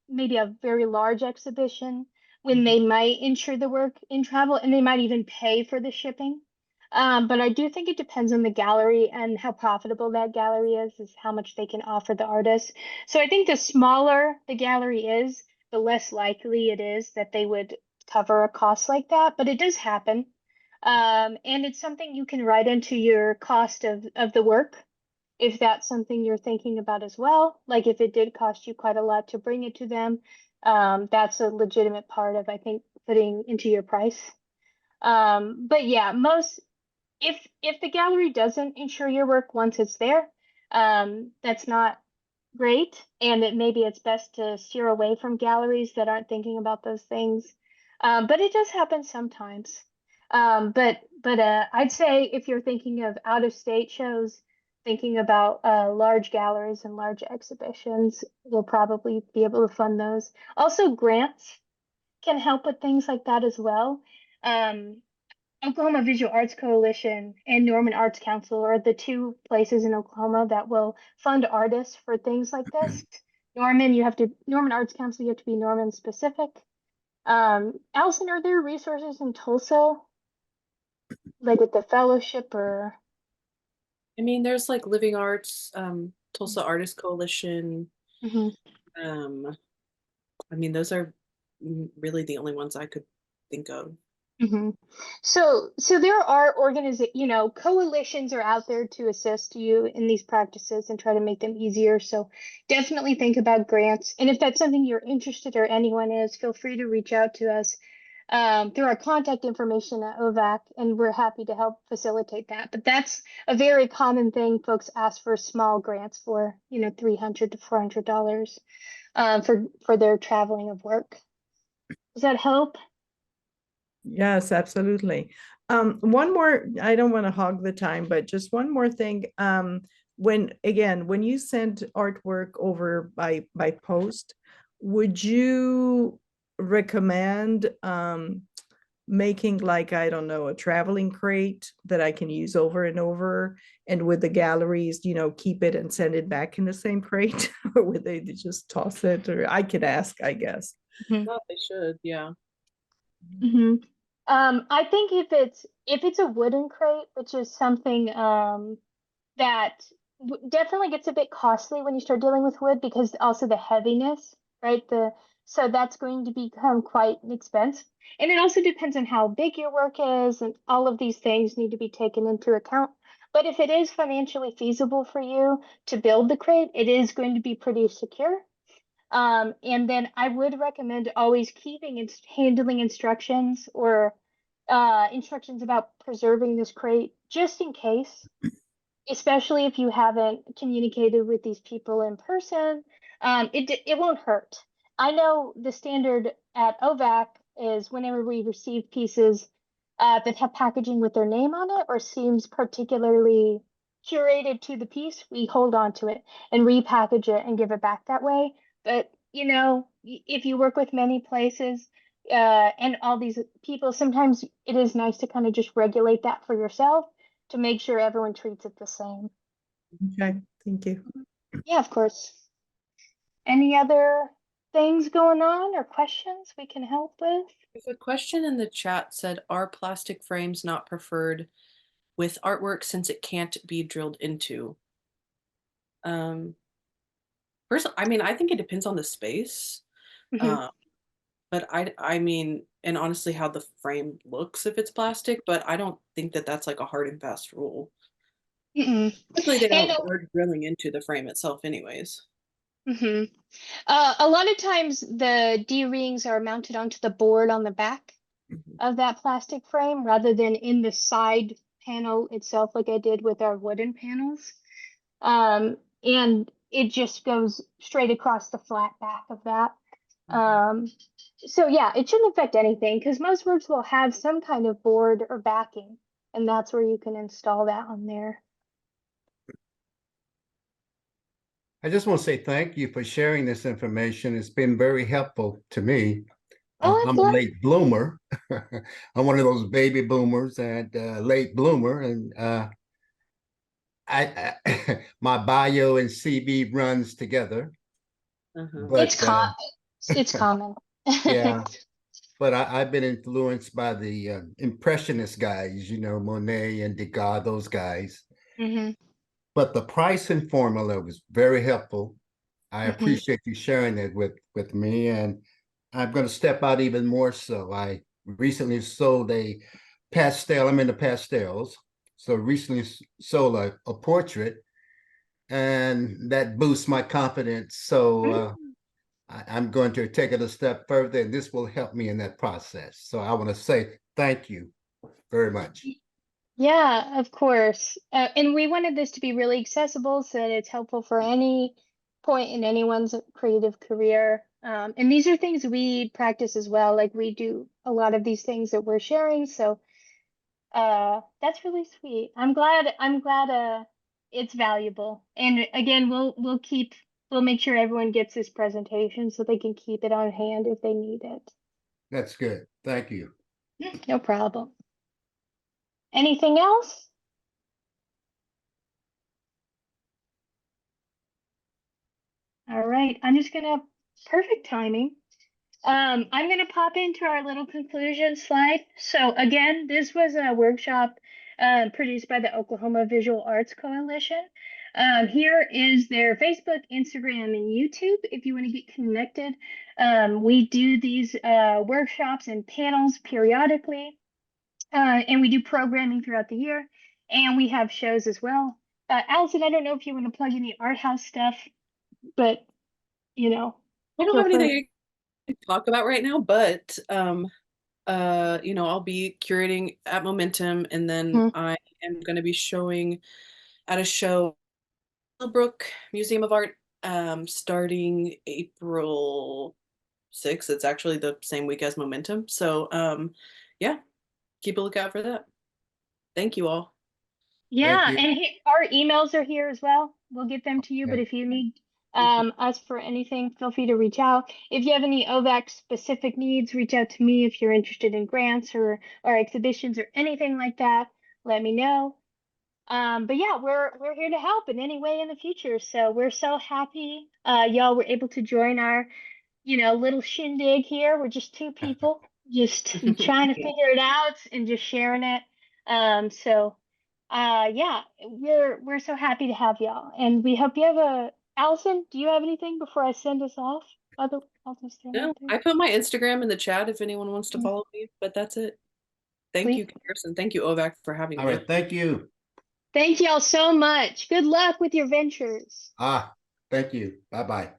[SPEAKER 1] maybe a very large exhibition when
[SPEAKER 3] Mhm.
[SPEAKER 1] they might insure the work in travel and they might even pay for the shipping. But I do think it depends on the gallery and how profitable that gallery is how much they can offer the artist. So I think the smaller the gallery is, the less likely it is that they would cover a cost like that. But it does happen. And it's something you can write into your cost of the work if that's something you're thinking about as well. Like if it did cost you quite a lot to bring it to them, that's a legitimate part of, I think, putting into your price. But yeah, if the gallery doesn't insure your work once it's there, that's not great. And it maybe it's best to steer away from galleries that aren't thinking about those things. But it does happen sometimes. But I'd say if you're thinking of out of state shows, thinking about large galleries and large exhibitions, you'll probably be able to fund those. Also, grants can help with things like that as well. Um, Oklahoma Visual Arts Coalition and Norman Arts Council are the two places in Oklahoma that will fund artists for things like this. Norman Arts Council, you have to be Norman specific. Allison, are there resources in Tulsa, like with the fellowship or?
[SPEAKER 2] I mean, there's like Living Arts, Tulsa Artist Coalition.
[SPEAKER 1] Mhm.
[SPEAKER 2] Um, I mean, those are really the only ones I could think of.
[SPEAKER 1] hmm So there are coalitions are out there to assist you in these practices and try to make them easier. So definitely think about grants. And if that's something you're interested or anyone is, feel free to reach out to us through our contact information at OVAC, and we're happy to help facilitate that. But that's a very common thing folks ask for small grants for, $300 to $400 for their traveling of work. Does that help?
[SPEAKER 3] Yes, absolutely. One more, I don't want to hog the time, but just one more thing. When you send artwork over by post, would you recommend making, like, I don't know, a traveling crate that I can use over and over, and with the galleries, keep it and send it back in the same crate, or would they just toss it? Or I could ask, I guess.
[SPEAKER 2] No, they should, yeah.
[SPEAKER 1] hmm I think if it's a wooden crate, which is something that definitely gets a bit costly when you start dealing with wood because also the heaviness, right? So that's going to become quite an expense. And it also depends on how big your work is, and all of these things need to be taken into account. But if it is financially feasible for you to build the crate, it is going to be pretty secure. And then I would recommend always keeping and handling instructions or instructions about preserving this crate just in case, especially if you haven't communicated with these people in person. It won't hurt. I know the standard at OVAC is whenever we receive pieces that have packaging with their name on it or seems particularly curated to the piece, we hold on to it and repackage it and give it back that way. But you know, if you work with many places and all these people, sometimes it is nice to kind of just regulate that for yourself to make sure everyone treats it the same.
[SPEAKER 3] Okay, thank you.
[SPEAKER 1] Yeah, of course. Any other things going on or questions we can help with?
[SPEAKER 2] There's a question in the chat said, are plastic frames not preferred with artwork since it can't be drilled into? First, I mean, I think it depends on the space.
[SPEAKER 1] Mhm.
[SPEAKER 2] But I mean, and honestly, how the frame looks if it's plastic, but I don't think that that's like a hard and fast rule.
[SPEAKER 1] Mm-mm.
[SPEAKER 2] Typically, they
[SPEAKER 1] And
[SPEAKER 2] don't start drilling into the frame itself, anyways.
[SPEAKER 1] mhm. A lot of times the D-rings are mounted onto the board on the back
[SPEAKER 2] Mhm.
[SPEAKER 1] of that plastic frame rather than in the side panel itself, like I did with our wooden panels. And it just goes straight across the flat back of that. Um, so yeah, it shouldn't affect anything because most works will have some kind of board or backing, and that's where you can install that on there.
[SPEAKER 4] I just want to say thank you for sharing this information. It's been very helpful to me.
[SPEAKER 1] Oh, I'm
[SPEAKER 4] I'm a
[SPEAKER 1] glad.
[SPEAKER 4] late bloomer. I'm one of those baby boomers and late bloomer. And my bio and CV runs together.
[SPEAKER 2] Uh-huh.
[SPEAKER 1] It's
[SPEAKER 4] But
[SPEAKER 1] it's common.
[SPEAKER 4] yeah, but I've been influenced by the impressionist guys, you know, Monet and Degas, those guys.
[SPEAKER 1] Hmm.
[SPEAKER 4] But the pricing formula was very helpful. I
[SPEAKER 1] Hmm.
[SPEAKER 4] appreciate you sharing it with me, and I'm going to step out even more so. I recently sold a pastel. I'm into pastels, so recently sold a portrait, and that boosts my confidence. So I'm going to take it a step further, and this will help me in that process. So I want to say thank you very much.
[SPEAKER 1] Yeah, of course. And we wanted this to be really accessible so that it's helpful for any point in anyone's creative career. And these are things we practice as well. Like we do a lot of these things that we're sharing. So that's really sweet. I'm glad it's valuable. And again, we'll make sure everyone gets this presentation so they can keep it on hand if they need it.
[SPEAKER 4] That's good. Thank you.
[SPEAKER 1] No problem. Anything else? All right, I'm just gonna, perfect timing. I'm gonna pop into our little conclusion slide. So again, this was a workshop produced by the Oklahoma Visual Arts Coalition. Here is their Facebook, Instagram, and YouTube if you want to get connected. We do these workshops and panels periodically, and we do programming throughout the year, and we have shows as well. Allison, I don't know if you want to plug any art house stuff, but you know,
[SPEAKER 2] I don't
[SPEAKER 1] feel
[SPEAKER 2] have anything
[SPEAKER 1] free.
[SPEAKER 2] I can talk about right now, but you know, I'll be curating at Momentum, and then
[SPEAKER 1] Mhm.
[SPEAKER 2] I am going to be showing at a show, Millbrook Museum of Art, starting April 6th. It's actually the same week as Momentum. So yeah, keep a lookout for that. Thank you all.
[SPEAKER 4] Thank
[SPEAKER 1] Yeah,
[SPEAKER 4] you.
[SPEAKER 1] and our emails are here as well. We'll get them to you, but
[SPEAKER 4] Okay.
[SPEAKER 1] if you need us for anything, feel free to reach out. If you have any OVAC specific needs, reach out to me if you're interested in grants or exhibitions or anything like that. Let me know. But yeah, we're here to help in any way in the future. So we're so happy y'all were able to join our, little shindig here. We're just two people just trying to figure it out and just sharing it. So yeah, we're so happy to have y'all. And we hope you have Allison, do you have anything before I send us off? I'll just throw that
[SPEAKER 2] No,
[SPEAKER 1] there.
[SPEAKER 2] I put my Instagram in the chat if anyone wants to follow me, but that's it. Thank you,
[SPEAKER 1] Sweet.
[SPEAKER 2] Karis, and thank you, OVAC, for having
[SPEAKER 4] All
[SPEAKER 2] me.
[SPEAKER 4] right. Thank you.
[SPEAKER 1] Thank y'all so much. Good luck with your ventures.
[SPEAKER 4] Thank you. Bye-bye.